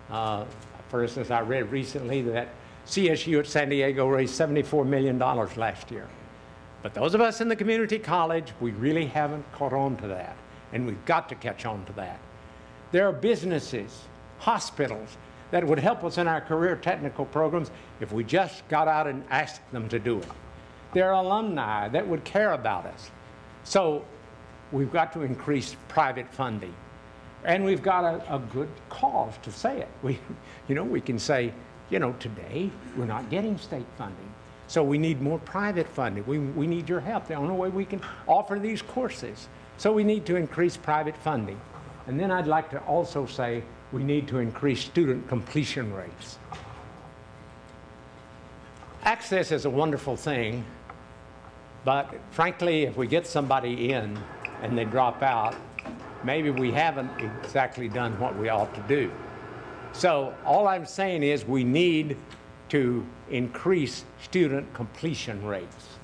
For instance, I read recently that CSU at San Diego raised $74 million last year. But those of us in the community college, we really haven't caught on to that, and we've got to catch on to that. There are businesses, hospitals, that would help us in our career technical programs if we just got out and asked them to do it. There are alumni that would care about us. So we've got to increase private funding. And we've got a good cause to say it. We can say, today we're not getting state funding. So we need more private funding. We need your help. The only way we can offer these courses. So we need to increase private funding. And then I'd like to also say we need to increase student completion rates. Access is a wonderful thing, but frankly, if we get somebody in and they drop out, maybe we haven't exactly done what we ought to do. So all I'm saying is we need to increase student completion rates.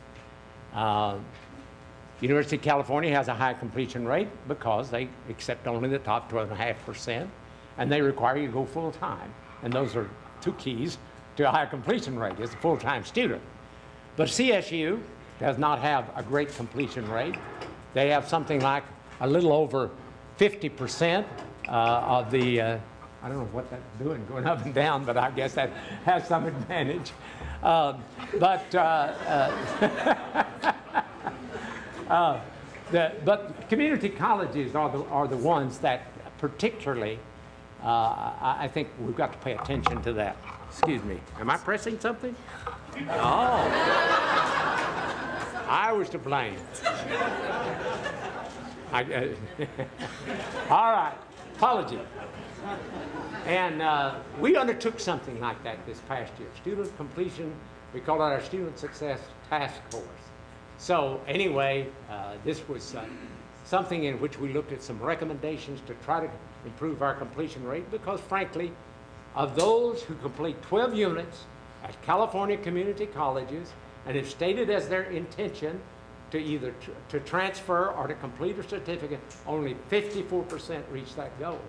University of California has a high completion rate because they accept only the top 12.5%, and they require you to go full time. And those are two keys to a high completion rate, is a full-time student. But CSU does not have a great completion rate. They have something like a little over 50% of the, I don't know what that's doing, going up and down, but I guess that has some advantage. But community colleges are the ones that particularly, I think we've got to pay attention to that. Excuse me, am I pressing something? Oh, I was to blame. All right, apology. And we undertook something like that this past year. Student completion, we call it our Student Success Task Force. So anyway, this was something in which we looked at some recommendations to try to improve our completion rate, because frankly, of those who complete 12 units at California community colleges and have stated as their intention to either to transfer or to complete a certificate, only 54% reach that goal.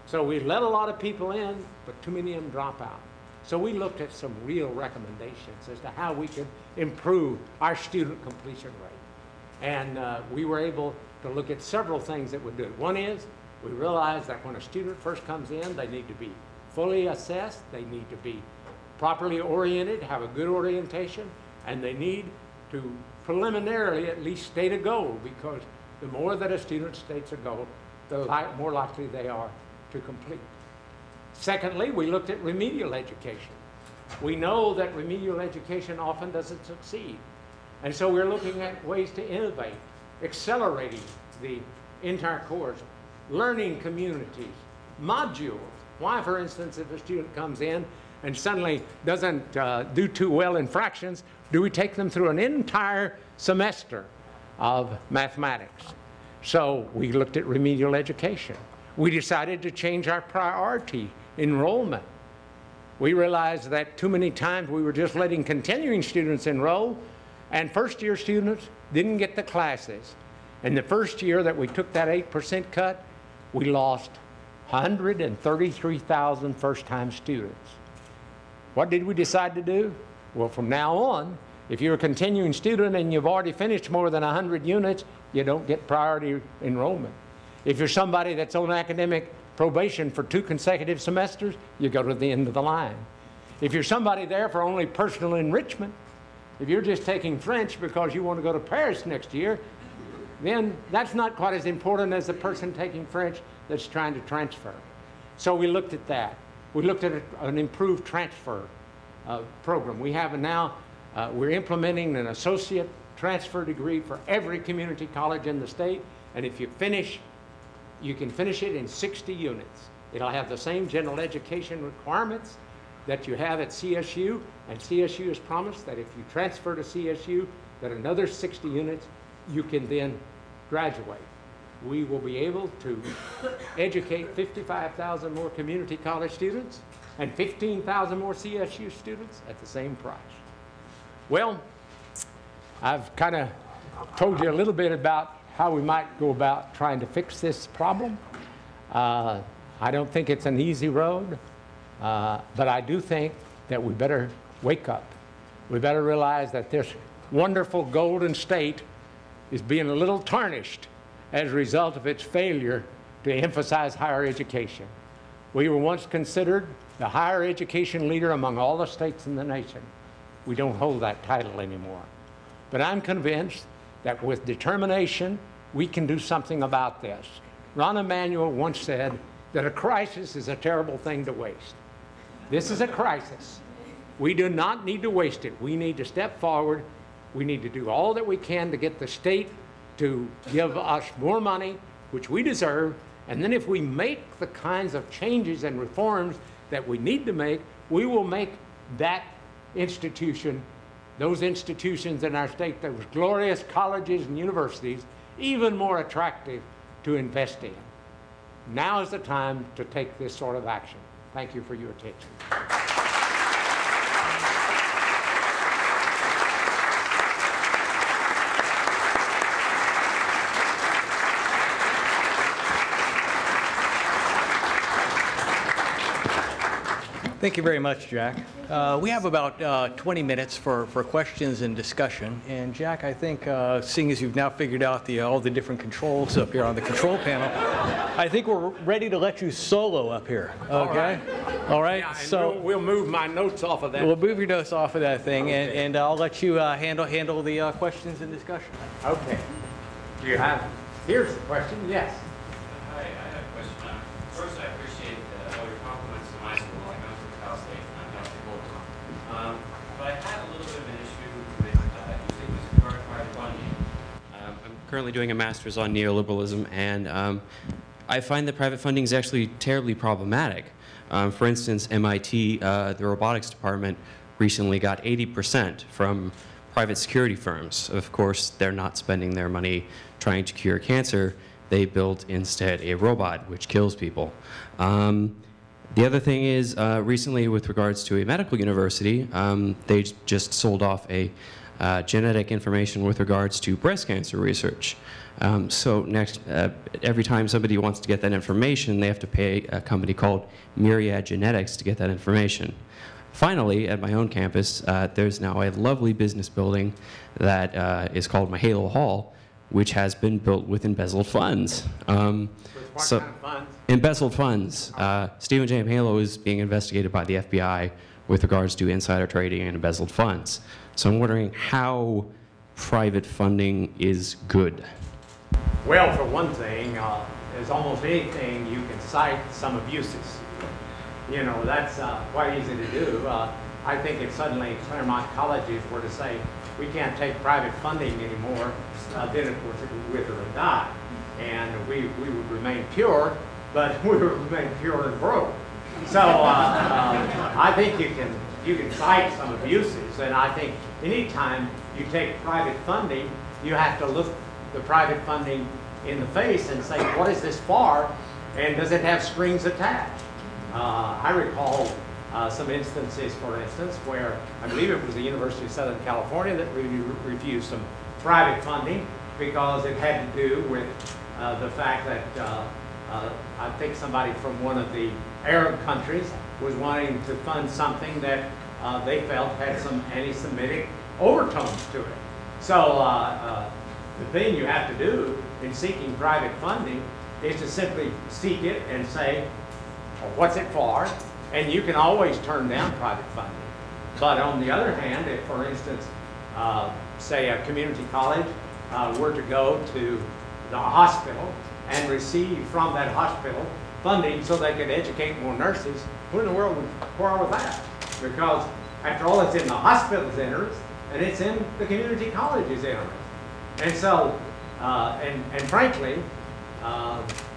So we let a lot of people in, but too many of them drop out. So we looked at some real recommendations as to how we could improve our student completion rate. And we were able to look at several things that would do it. One is, we realized that when a student first comes in, they need to be fully assessed, they need to be properly oriented, have a good orientation, and they need to preliminarily at least state a goal, because the more that a student states a goal, the more likely they are to complete. Secondly, we looked at remedial education. We know that remedial education often doesn't succeed. And so we're looking at ways to innovate, accelerating the entire course, learning communities, modules. Why, for instance, if a student comes in and suddenly doesn't do too well in fractions, do we take them through an entire semester of mathematics? So we looked at remedial education. We decided to change our priority enrollment. We realized that too many times we were just letting continuing students enroll, and first-year students didn't get the classes. And the first year that we took that 8% cut, we lost 133,000 first-time students. What did we decide to do? Well, from now on, if you're a continuing student and you've already finished more than 100 units, you don't get priority enrollment. If you're somebody that's on academic probation for 2 consecutive semesters, you go to the end of the line. If you're somebody there for only personal enrichment, If you're just taking French because you want to go to Paris next year, then that's not quite as important as the person taking French that's trying to transfer. So we looked at that. We looked at an improved transfer program. We have now, we're implementing an associate transfer degree for every community college in the state, and if you finish, you can finish it in 60 units. It'll have the same general education requirements that you have at CSU, and CSU has promised that if you transfer to CSU, that another 60 units, you can then graduate. We will be able to educate 55,000 more community college students and 15,000 more CSU students at the same price. Well, I've kind of told you a little bit about how we might go about trying to fix this problem. I don't think it's an easy road, but I do think that we better wake up. We better realize that this wonderful golden state is being a little tarnished as a result of its failure to emphasize higher education. We were once considered the higher education leader among all the states in the nation. We don't hold that title anymore. But I'm convinced that with determination, we can do something about this. Rahm Emanuel once said that a crisis is a terrible thing to waste. This is a crisis. We do not need to waste it. We need to step forward. We need to do all that we can to get the state to give us more money, which we deserve, and then if we make the kinds of changes and reforms that we need to make, we will make that institution, those institutions in our state, those glorious colleges and universities, even more attractive to invest in. Now is the time to take this sort of action. Thank you for your attention. Thank you very much, Jack. We have about 20 minutes for questions and discussion. And Jack, I think, seeing as you've now figured out all the different controls up here on the control panel, I think we're ready to let you solo up here. Okay? All right. Yeah, so we'll move my notes off of that. We'll move your notes off of that thing, okay. and I'll let you handle the questions and discussion. Okay. Do you have? Here's the question. Yes. Hi, I have a question. First, I appreciate all your compliments to my school. I go to Cal State, and I'm Cal State Bowen. But I had a little bit of an issue with using this private funding. I'm currently doing a master's on neoliberalism, and I find that private funding is actually terribly problematic. For instance, MIT, the robotics department, recently got 80% from private security firms. Of course, they're not spending their money trying to cure cancer. They built instead a robot which kills people. The other thing is, recently with regards to a medical university, they just sold off a genetic information with regards to breast cancer research. So next, every time somebody wants to get that information, they have to pay a company called Myriad Genetics to get that information. Finally, at my own campus, there's now a lovely business building that is called Mahalo Hall, which has been built with embezzled funds. What kind of funds? Embezzled funds. Stephen J. Mahalo is being investigated by the FBI with regards to insider trading and embezzled funds. So I'm wondering how private funding is good. Well, for one thing, as almost anything, you can cite some abuses. You know, that's quite easy to do. I think if suddenly Claremont colleges were to say, we can't take private funding anymore, then of course it would wither and die. And we would remain pure, but we would remain pure and broke. So I think you can cite some abuses, and I think anytime you take private funding, you have to look the private funding in the face and say, what is this for, and does it have strings attached? I recall some instances, for instance, where I believe it was the University of Southern California that refused some private funding because it had to do with the fact that I think somebody from one of the Arab countries was wanting to fund something that they felt had some anti-Semitic overtones to it. So the thing you have to do in seeking private funding is to simply seek it and say, well, what's it for? And you can always turn down private funding. But on the other hand, if, for instance, say a community college, were to go to the hospital and receive from that hospital funding so they could educate more nurses, who in the world would quarrel with that? Because after all, it's in the hospital's interest and it's in the community college's interest. And so, and frankly,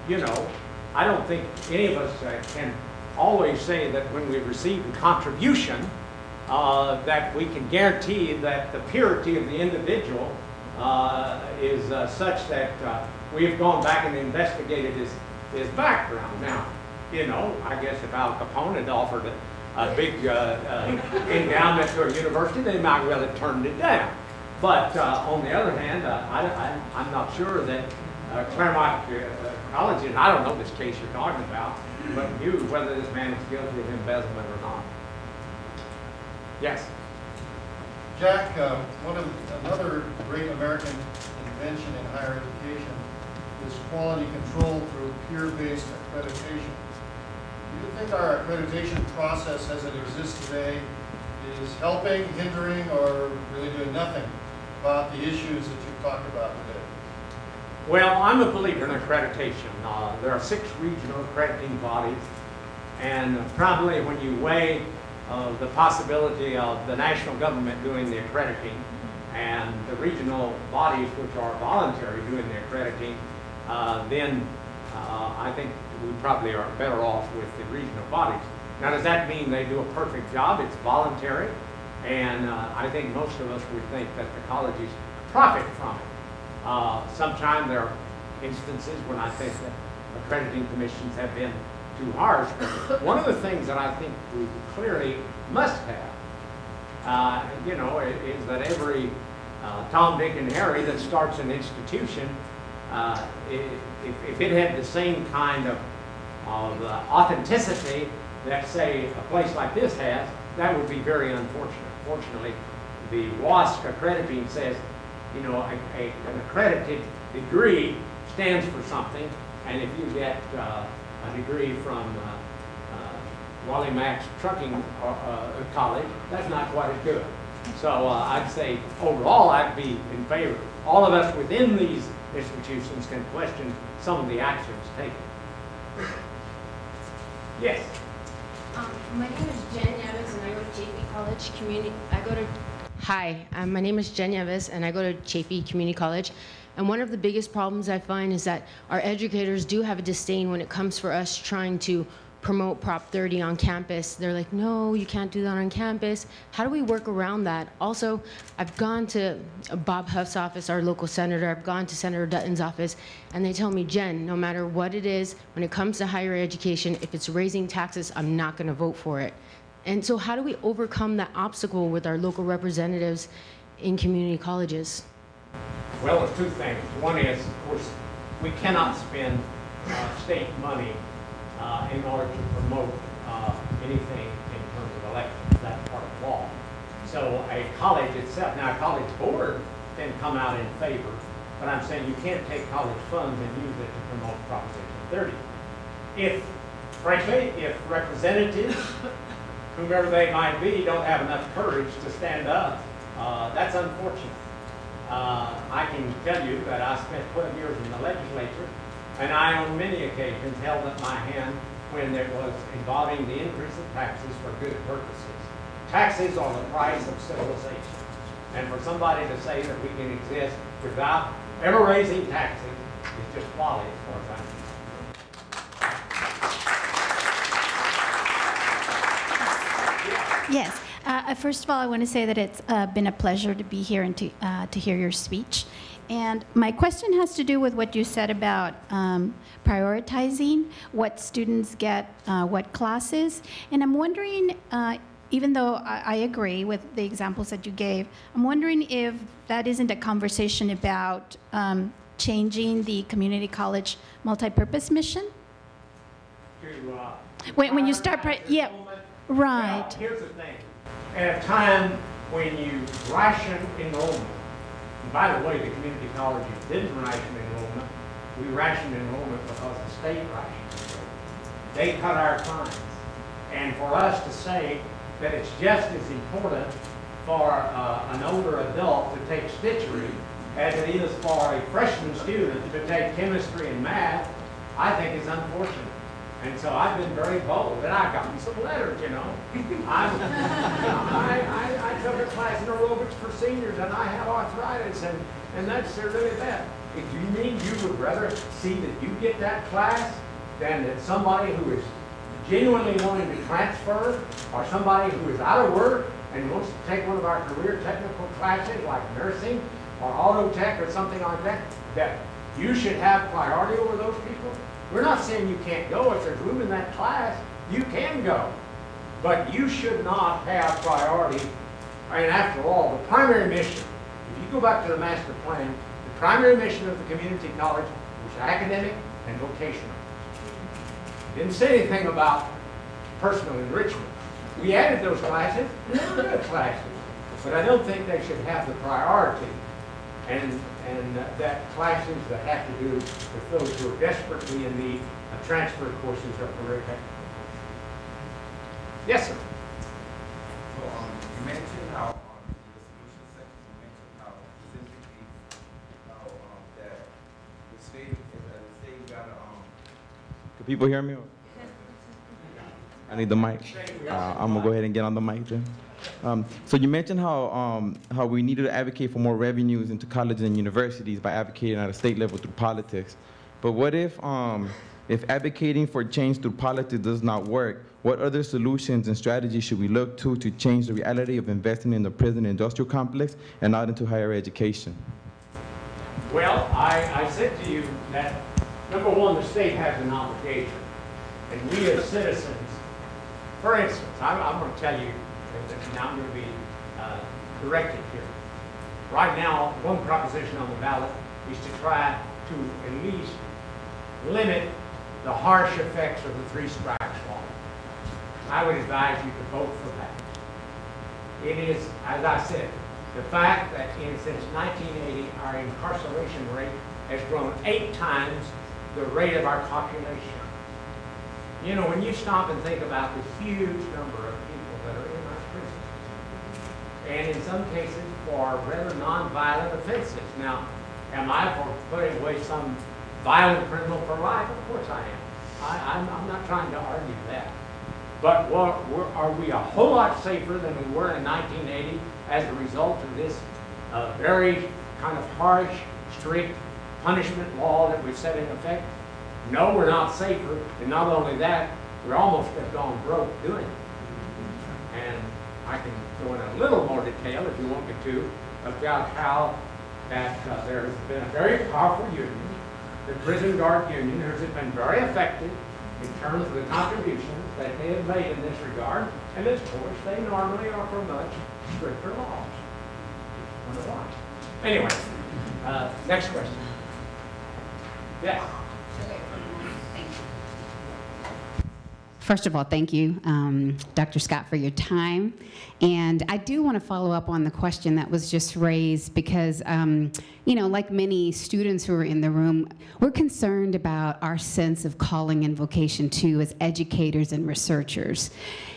you know, I don't think any of us can always say that when we receive a contribution that we can guarantee that the purity of the individual is such that we have gone back and investigated his background. Now, you know, I guess if Al Capone had offered a big endowment to a university, they might well have turned it down. But on the other hand, I'm not sure that Claremont College, and I don't know this case you're talking about, but knew whether this man is guilty of embezzlement or not. Yes? Jack, another great American invention in higher education is quality control through peer-based accreditation. Do you think our accreditation process as it exists today is helping, hindering, or really doing nothing about the issues that you've talked about today? Well, I'm a believer in accreditation. There are 6 regional accrediting bodies, and probably when you weigh the possibility of the national government doing the accrediting and the regional bodies, which are voluntary, doing the accrediting, then I think we probably are better off with the regional bodies. Now, does that mean they do a perfect job? It's voluntary, and I think most of us would think that the colleges profit from it. Sometimes there are instances when I think that accrediting commissions have been too harsh. But one of the things that I think we clearly must have, you know, is that every Tom, Dick, and Harry that starts an institution, if it had the same kind of authenticity that, say, a place like this has, that would be very unfortunate. Fortunately, the WASC accrediting says, you know, an accredited degree stands for something, and if you get a degree from Wally Mack's trucking college, that's not quite as good. So I'd say overall I'd be in favor. All of us within these institutions can question some of the actions taken. Yes? My name is Jen Neves, and I go to JP College Community. Hi, my name is Jen Neves, and I go to JP Community College. And one of the biggest problems I find is that our educators do have a disdain when it comes for us trying to promote Prop 30 on campus. They're like, no, you can't do that on campus. How do we work around that? Also, I've gone to Bob Huff's office, our local senator. I've gone to Senator Dutton's office, and they tell me, Jen, no matter what it is, when it comes to higher education, if it's raising taxes, I'm not going to vote for it. And so how do we overcome that obstacle with our local representatives in community colleges? Well, there's 2 things. One is, of course, we cannot spend state money in order to promote anything in terms of elections. That's part of law. So a college itself, now a college board can come out in favor, but I'm saying you can't take college funds and use it to promote Proposition 30. Frankly, if representatives, whomever they might be, don't have enough courage to stand up, that's unfortunate. I can tell you that I spent 12 years in the legislature, and I on many occasions held up my hand when it was involving the increase of taxes for good purposes. Taxes are the price of civilization. And for somebody to say that we can exist without ever raising taxes is just folly as far as I'm concerned. Yes. First of all, I want to say that it's been a pleasure to be here and to hear your speech. And my question has to do with what you said about prioritizing what students get, what classes. And I'm wondering, even though I agree with the examples that you gave, I'm wondering if that isn't a conversation about changing the community college multipurpose mission? When you start, yeah, right. Well, here's the thing. At a time when you ration enrollment, and by the way, the community colleges didn't ration enrollment. We rationed enrollment because the state rationed enrollment. They cut our funds. And for us to say that it's just as important for an older adult to take stitchery as it is for a freshman student to take chemistry and math, I think is unfortunate. And so I've been very bold, and I've gotten some letters, you know. I took a class in aerobics for seniors, and I have arthritis, and that's really bad. If you mean you would rather see that you get that class than that somebody who is genuinely wanting to transfer, or somebody who is out of work and wants to take one of our career technical classes like nursing or auto tech or something like that, that you should have priority over those people? We're not saying you can't go. If there's room in that class, you can go. But you should not have priority. And after all, the primary mission, if you go back to the master plan, the primary mission of the community college was academic and vocational. Didn't say anything about personal enrichment. We added those classes, and they were good classes. But I don't think they should have the priority. And that classes that have to do with those who are desperately in need of transfer courses or career technical courses. Yes, sir. So you mentioned how in the solution section you mentioned how specifically that the state got Can people hear me? I need the mic. I'm gonna go ahead and get on the mic then. So you mentioned how we needed to advocate for more revenues into colleges and universities by advocating at a state level through politics. But what if advocating for change through politics does not work? What other solutions and strategies should we look to change the reality of investing in the prison industrial complex and not into higher education? Well, I said to you that, number one, the state has an obligation. And we as citizens, for instance, I'm going to tell you, now I'm going to be directed here. Right now, one proposition on the ballot is to try to at least limit the harsh effects of the three strikes law. I would advise you to vote for that. It is, as I said, the fact that since 1980, our incarceration rate has grown 8 times the rate of our population. You know, when you stop and think about the huge number of people that are in our prisons, and in some cases for rather non-violent offenses. Now, am I for putting away some violent criminal for life? Of course I am. I'm not trying to argue that. But are we a whole lot safer than we were in 1980 as a result of this very kind of harsh, strict punishment law that we've set in effect? No, we're not safer, and not only that, we almost have gone broke doing it. And I can go in a little more detail, if you want me to, about how that there has been a very powerful union. The prison guard union has been very effective in terms of the contributions that they have made in this regard, and of course, they normally are for much stricter laws. Wonder why. Anyway, next question. Yes. First of all, thank you, Dr. Scott, for your time. And I do want to follow up on the question that was just raised because, you know, like many students who are in the room, we're concerned about our sense of calling and vocation too as educators and researchers.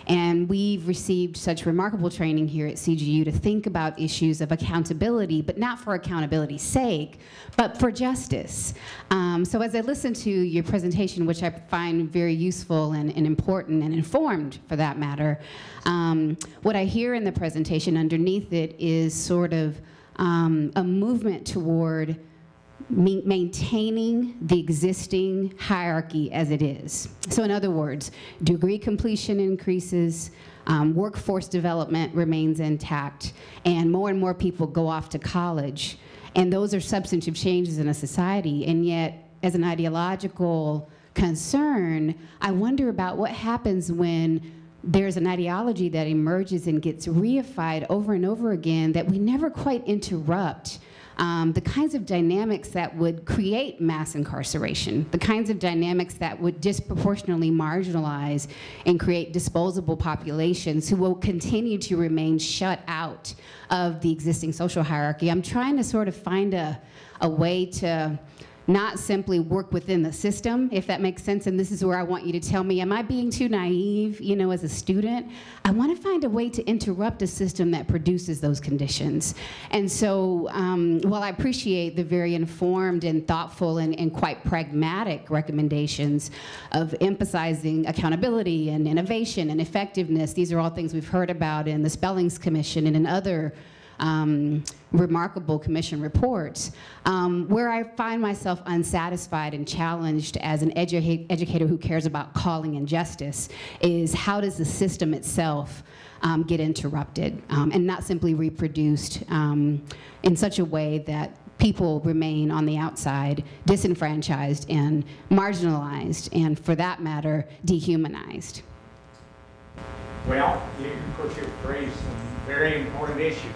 And we've received such remarkable training here at CGU to think about issues of accountability, but not for accountability's sake, but for justice. So as I listened to your presentation, which I find very useful and important and informed for that matter, what I hear in the presentation underneath it is sort of a movement toward maintaining the existing hierarchy as it is. So in other words, degree completion increases, workforce development remains intact, and more people go off to college. And those are substantive changes in a society, and yet as an ideological concern, I wonder about what happens when there's an ideology that emerges and gets reified over and over again that we never quite interrupt. The kinds of dynamics that would create mass incarceration, the kinds of dynamics that would disproportionately marginalize and create disposable populations who will continue to remain shut out of the existing social hierarchy. I'm trying to sort of find a way to not simply work within the system, if that makes sense. And this is where I want you to tell me, am I being too naive, you know, as a student? I want to find a way to interrupt a system that produces those conditions. And so while I appreciate the very informed and thoughtful and quite pragmatic recommendations of emphasizing accountability and innovation and effectiveness, these are all things we've heard about in the Spellings Commission and in other remarkable commission reports, where I find myself unsatisfied and challenged as an educator who cares about calling and justice is how does the system itself get interrupted and not simply reproduced in such a way that people remain on the outside, disenfranchised and marginalized, and for that matter, dehumanized. Well, of course, you've raised some very important issues.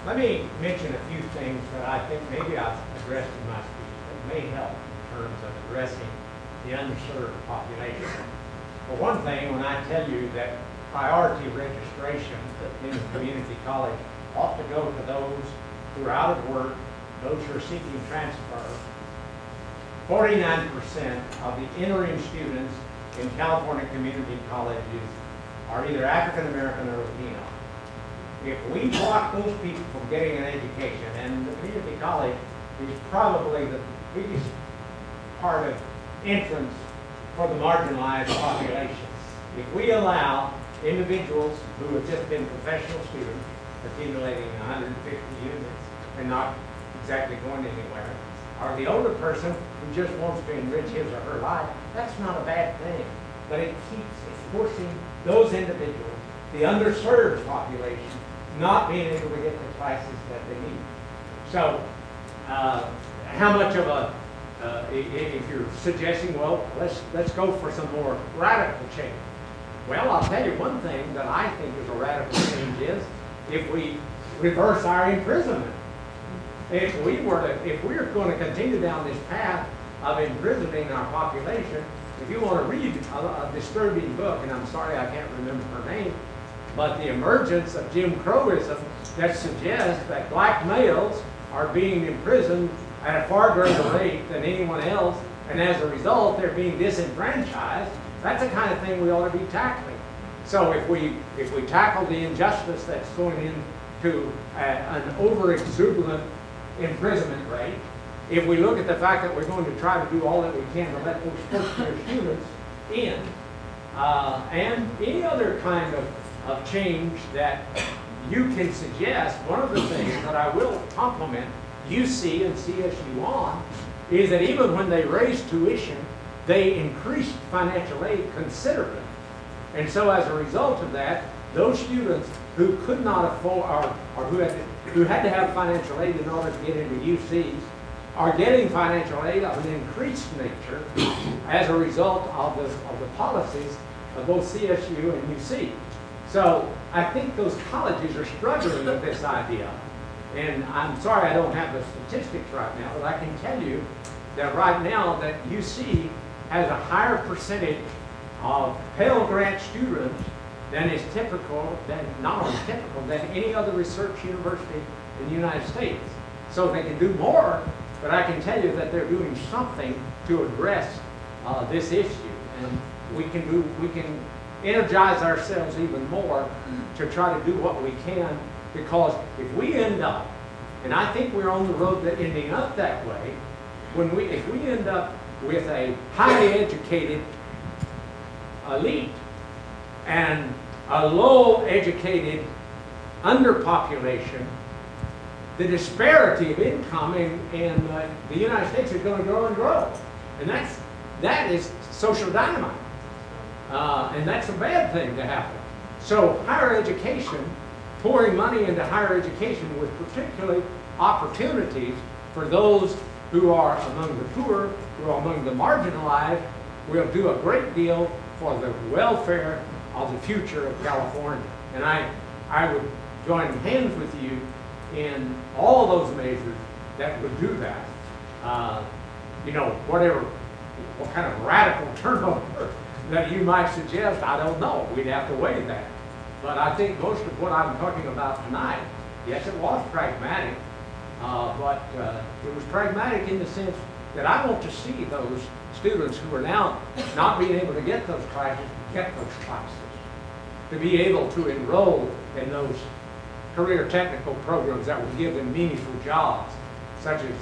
Let me mention a few things that I think maybe I've addressed in my speech that may help in terms of addressing the underserved population. For one thing, when I tell you that priority registration in the community college ought to go to those who are out of work, those who are seeking transfer, 49% of the entering students in California community colleges are either African American or Latino. If we block those people from getting an education, and the community college is probably the biggest part of entrance for the marginalized population. If we allow individuals who have just been professional students accumulating 150 units and not exactly going anywhere, or the older person who just wants to enrich his or her life, that's not a bad thing. But it's forcing those individuals, the underserved population, not being able to get the classes that they need. So, how much of a, if you're suggesting, well, let's go for some more radical change. Well, I'll tell you one thing that I think is a radical change is if we reverse our imprisonment. If we're going to continue down this path of imprisoning our population, if you want to read a disturbing book, and I'm sorry I can't remember her name, but the emergence of Jim Crowism that suggests that black males are being imprisoned at a far greater rate than anyone else, and as a result they're being disenfranchised, that's the kind of thing we ought to be tackling. So if we tackle the injustice that's going into an over-exuberant imprisonment rate, if we look at the fact that we're going to try to do all that we can to let those first-year students in, and any other kind of change that you can suggest, one of the things that I will compliment UC and CSU on is that even when they raised tuition, they increased financial aid considerably. And so as a result of that, those students who could not afford, or who had to have financial aid in order to get into UCs, are getting financial aid of an increased nature as a result of the policies of both CSU and UC. So I think those colleges are struggling with this idea. And I'm sorry I don't have the statistics right now, but I can tell you that right now that UC has a higher percentage of Pell Grant students than is typical, not only typical, than any other research university in the United States. So they can do more, but I can tell you that they're doing something to address this issue. And we can energize ourselves even more to try to do what we can, because if we end up, and I think we're on the road to ending up that way, if we end up with a highly educated elite and a low educated underpopulation, the disparity of income in the United States is going to grow and grow. And that is social dynamite. And that's a bad thing to happen. So higher education, pouring money into higher education with particularly opportunities for those who are among the poor, who are among the marginalized, will do a great deal for the welfare of the future of California. And I would join hands with you in all those measures that would do that. You know, what kind of radical turnover that you might suggest, I don't know. We'd have to weigh that. But I think most of what I'm talking about tonight, yes, it was pragmatic, but it was pragmatic in the sense that I want to see those students who are now not being able to get those classes, get those classes, to be able to enroll in those career technical programs that will give them meaningful jobs, such as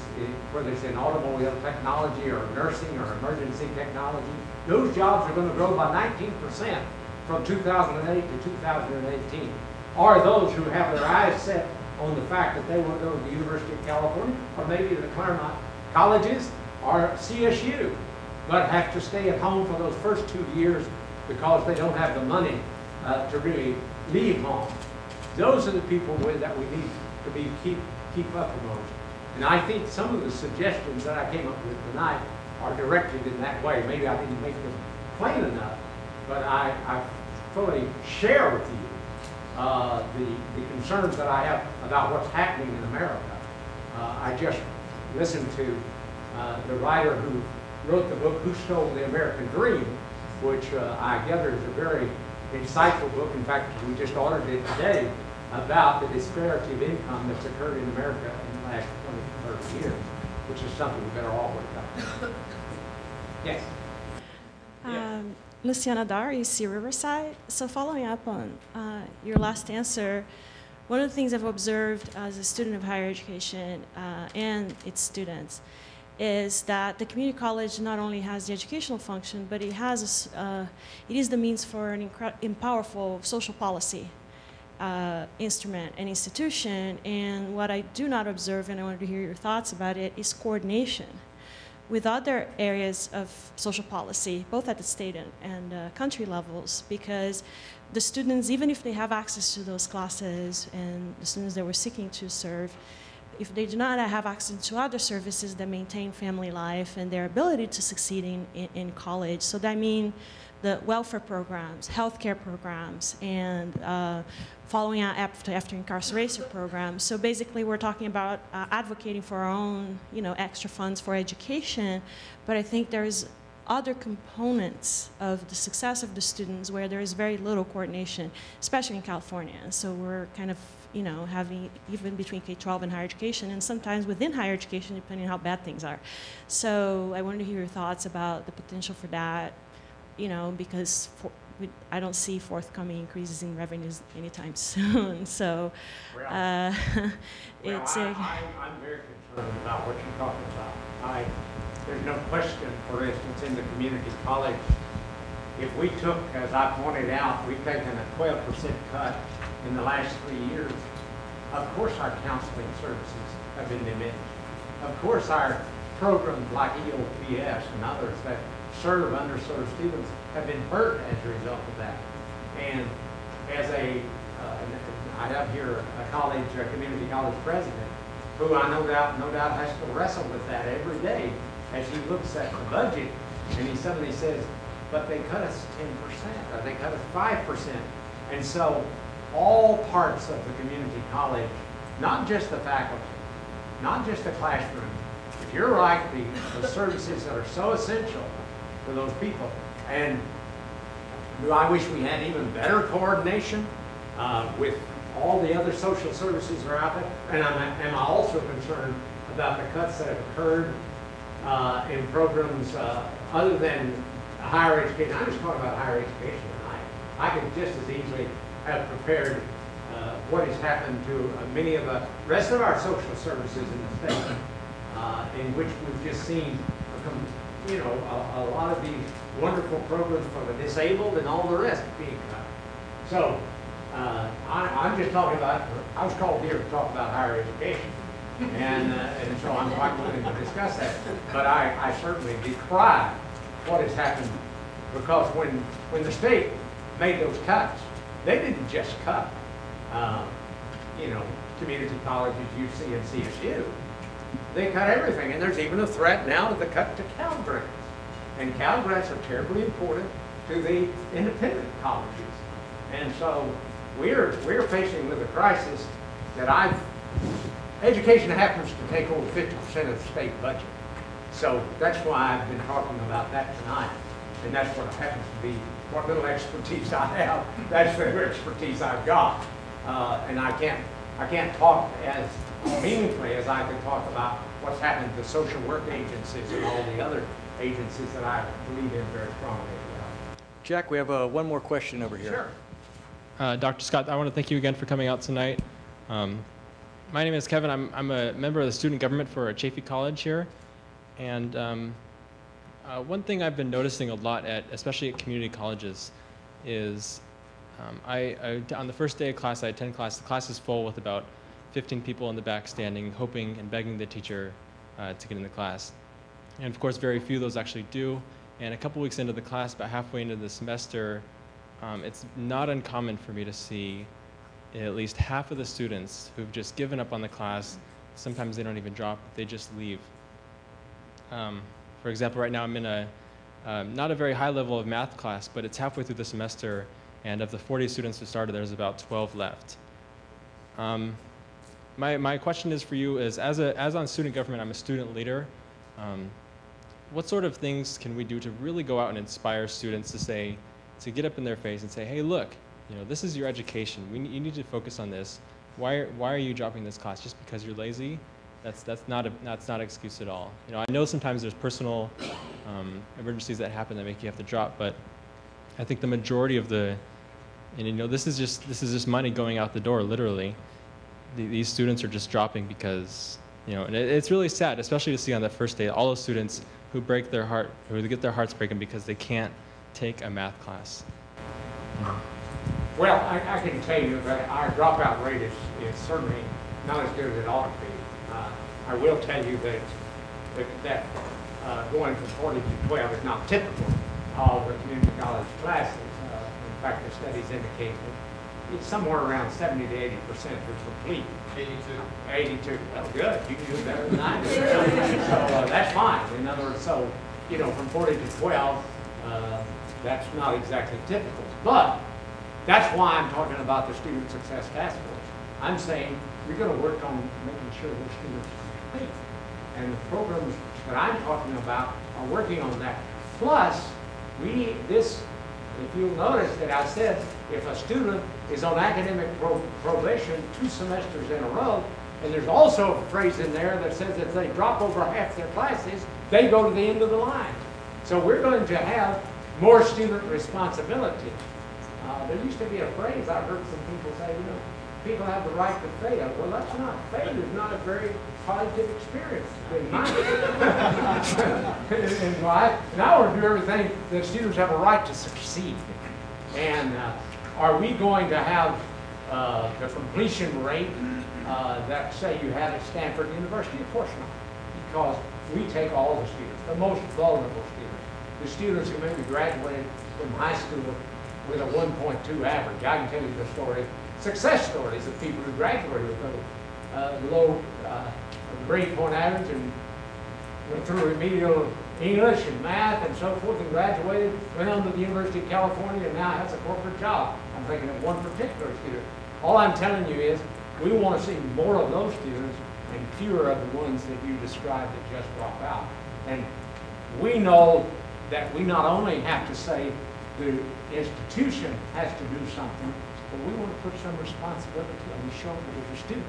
whether it's in automobile technology or nursing or emergency technology. Those jobs are going to grow by 19% from 2008 to 2018. Or those who have their eyes set on the fact that they want to go to the University of California, or maybe the Claremont colleges, or CSU, but have to stay at home for those first 2 years because they don't have the money to really leave home. Those are the people that we need to keep up with. And I think some of the suggestions that I came up with tonight are directed in that way. Maybe I didn't make them plain enough, but I fully share with you the concerns that I have about what's happening in America. I just listened to the writer who wrote the book, Who Stole the American Dream, which I gather is a very insightful book. In fact, we just ordered it today, about the disparity of income that's occurred in America in the last 20 to 30 years, which is something we better all work out. Yes. Luciana Dar, UC Riverside. So following up on your last answer, one of the things I've observed as a student of higher education and its students is that the community college not only has the educational function, but it has it is the means for an powerful social policy instrument and institution. And what I do not observe, and I wanted to hear your thoughts about it, is coordination with other areas of social policy, both at the state and country levels, because the students, even if they have access to those classes, and the students that we're seeking to serve, if they do not have access to other services that maintain family life and their ability to succeed in college, so that means the welfare programs, healthcare programs, and following out after incarceration programs. So basically, we're talking about advocating for our own, extra funds for education. But I think there's other components of the success of the students where there is very little coordination, especially in California. So we're kind of, having even between K-12 and higher education, and sometimes within higher education, depending on how bad things are. So I wanted to hear your thoughts about the potential for that, because I don't see forthcoming increases in revenues anytime soon. So it's I'm very concerned about what you're talking about. There's no question, for instance, in the community college, if we took, as I pointed out, we've taken a 12% cut in the last 3 years, of course our counseling services have been diminished. Of course our programs like EOPS and others that serve underserved students have been hurt as a result of that. And as I have here a college, a community college president, who I no doubt has to wrestle with that every day as he looks at the budget and he suddenly says, but they cut us 10%, or they cut us 5%. And so all parts of the community college, not just the faculty, not just the classroom, if you're right, the services that are so essential for those people. And do I wish we had even better coordination with all the other social services that are out there? And am I also concerned about the cuts that have occurred in programs other than higher education? I'm just talking about higher education tonight. I could just as easily have prepared what has happened to many of the rest of our social services in the state, in which we've just seen a lot of these wonderful programs for the disabled and all the rest being cut. So I'm just talking about, I was called here to talk about higher education. And so I'm quite willing to discuss that. But I certainly decry what has happened, because when the state made those cuts, they didn't just cut, community colleges, UC and CSU. They cut everything, and there's even a threat now of the cut to Cal grants. And Cal grants are terribly important to the independent colleges. And so we're facing with a crisis that education happens to take over 50% of the state budget. So that's why I've been talking about that tonight. And that's what happens to be what little expertise I have. That's the expertise I've got. And I can't talk as meaningfully as I can talk about what's happening to social work agencies and all the other agencies that I believe in very strongly. Jack, we have one more question over here. Sure. Dr. Scott, I want to thank you again for coming out tonight. My name is Kevin. I'm a member of the student government for Chaffey College here. And one thing I've been noticing a lot, especially at community colleges, is on the first day of class, I attend class. The class is full with about 15 people in the back standing, hoping and begging the teacher to get in the class. And of course, very few of those actually do. And a couple weeks into the class, about halfway into the semester, it's not uncommon for me to see at least half of the students who've just given up on the class. Sometimes they don't even drop, they just leave. For example, right now I'm in a not a very high level of math class, but it's halfway through the semester, and of the 40 students who started, there's about 12 left. My question is for you is, as on student government, I'm a student leader. What sort of things can we do to really go out and inspire students to get up in their face and say, hey, look, this is your education. You need to focus on this. Why are you dropping this class? Just because you're lazy? That's not an excuse at all. I know sometimes there's personal emergencies that happen that make you have to drop, but I think the majority of this is just money going out the door, literally. These students are just dropping because, and it's really sad, especially to see on that first day, all those students who break their heart, who get their hearts broken because they can't take a math class. Well, I can tell you that our dropout rate is certainly not as good as it ought to be. I will tell you that going from 40 to 12 is not typical of the community college classes. In fact, the studies indicate that it's somewhere around 70 to 80% are complete. 82. Well, good. You can do better than I do. So that's fine. In other words, from 40 to 12, that's not exactly typical. But that's why I'm talking about the Student Success Task Force. I'm saying we're going to work on making sure that students are complete. And the programs that I'm talking about are working on that. Plus, if you'll notice that I said if a student is on academic probation 2 semesters in a row, and there's also a phrase in there that says if they drop over half their classes, they go to the end of the line. So we're going to have more student responsibility. There used to be a phrase I heard some people say, people have the right to fail. Well, that's not. Fail is not a very positive experience in my and I want to do everything that students have a right to succeed. And are we going to have the completion rate that, say, you had at Stanford University? Of course not, because we take all the students, the most vulnerable students, the students who maybe graduated from high school with a 1.2 average. I can tell you the success stories of people who graduated with low grade point average and went through remedial English and math and so forth and graduated, went on to the University of California and now has a corporate job. I'm thinking of one particular student. All I'm telling you is we want to see more of those students and fewer of the ones that you described that just drop out. And we know that we not only have to say the institution has to do something, but we want to put some responsibility on the shoulders of the student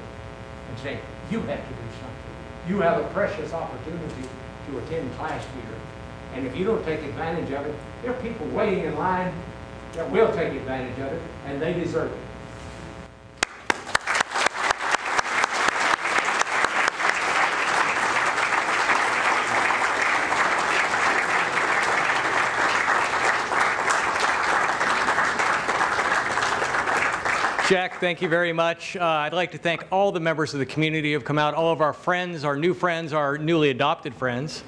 and say, you have to do something. You have a precious opportunity to attend class here. And if you don't take advantage of it, there are people waiting in line that will take advantage of it, and they deserve it. Jack, thank you very much. I'd like to thank all the members of the community who have come out, all of our friends, our new friends, our newly adopted friends.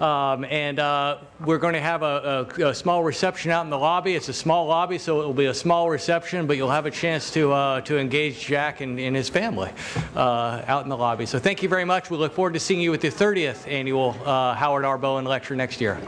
We're going to have a small reception out in the lobby. It's a small lobby, so it will be a small reception, but you'll have a chance to engage Jack and his family out in the lobby. So thank you very much. We look forward to seeing you at the 30th annual Howard R. Bowen Lecture next year.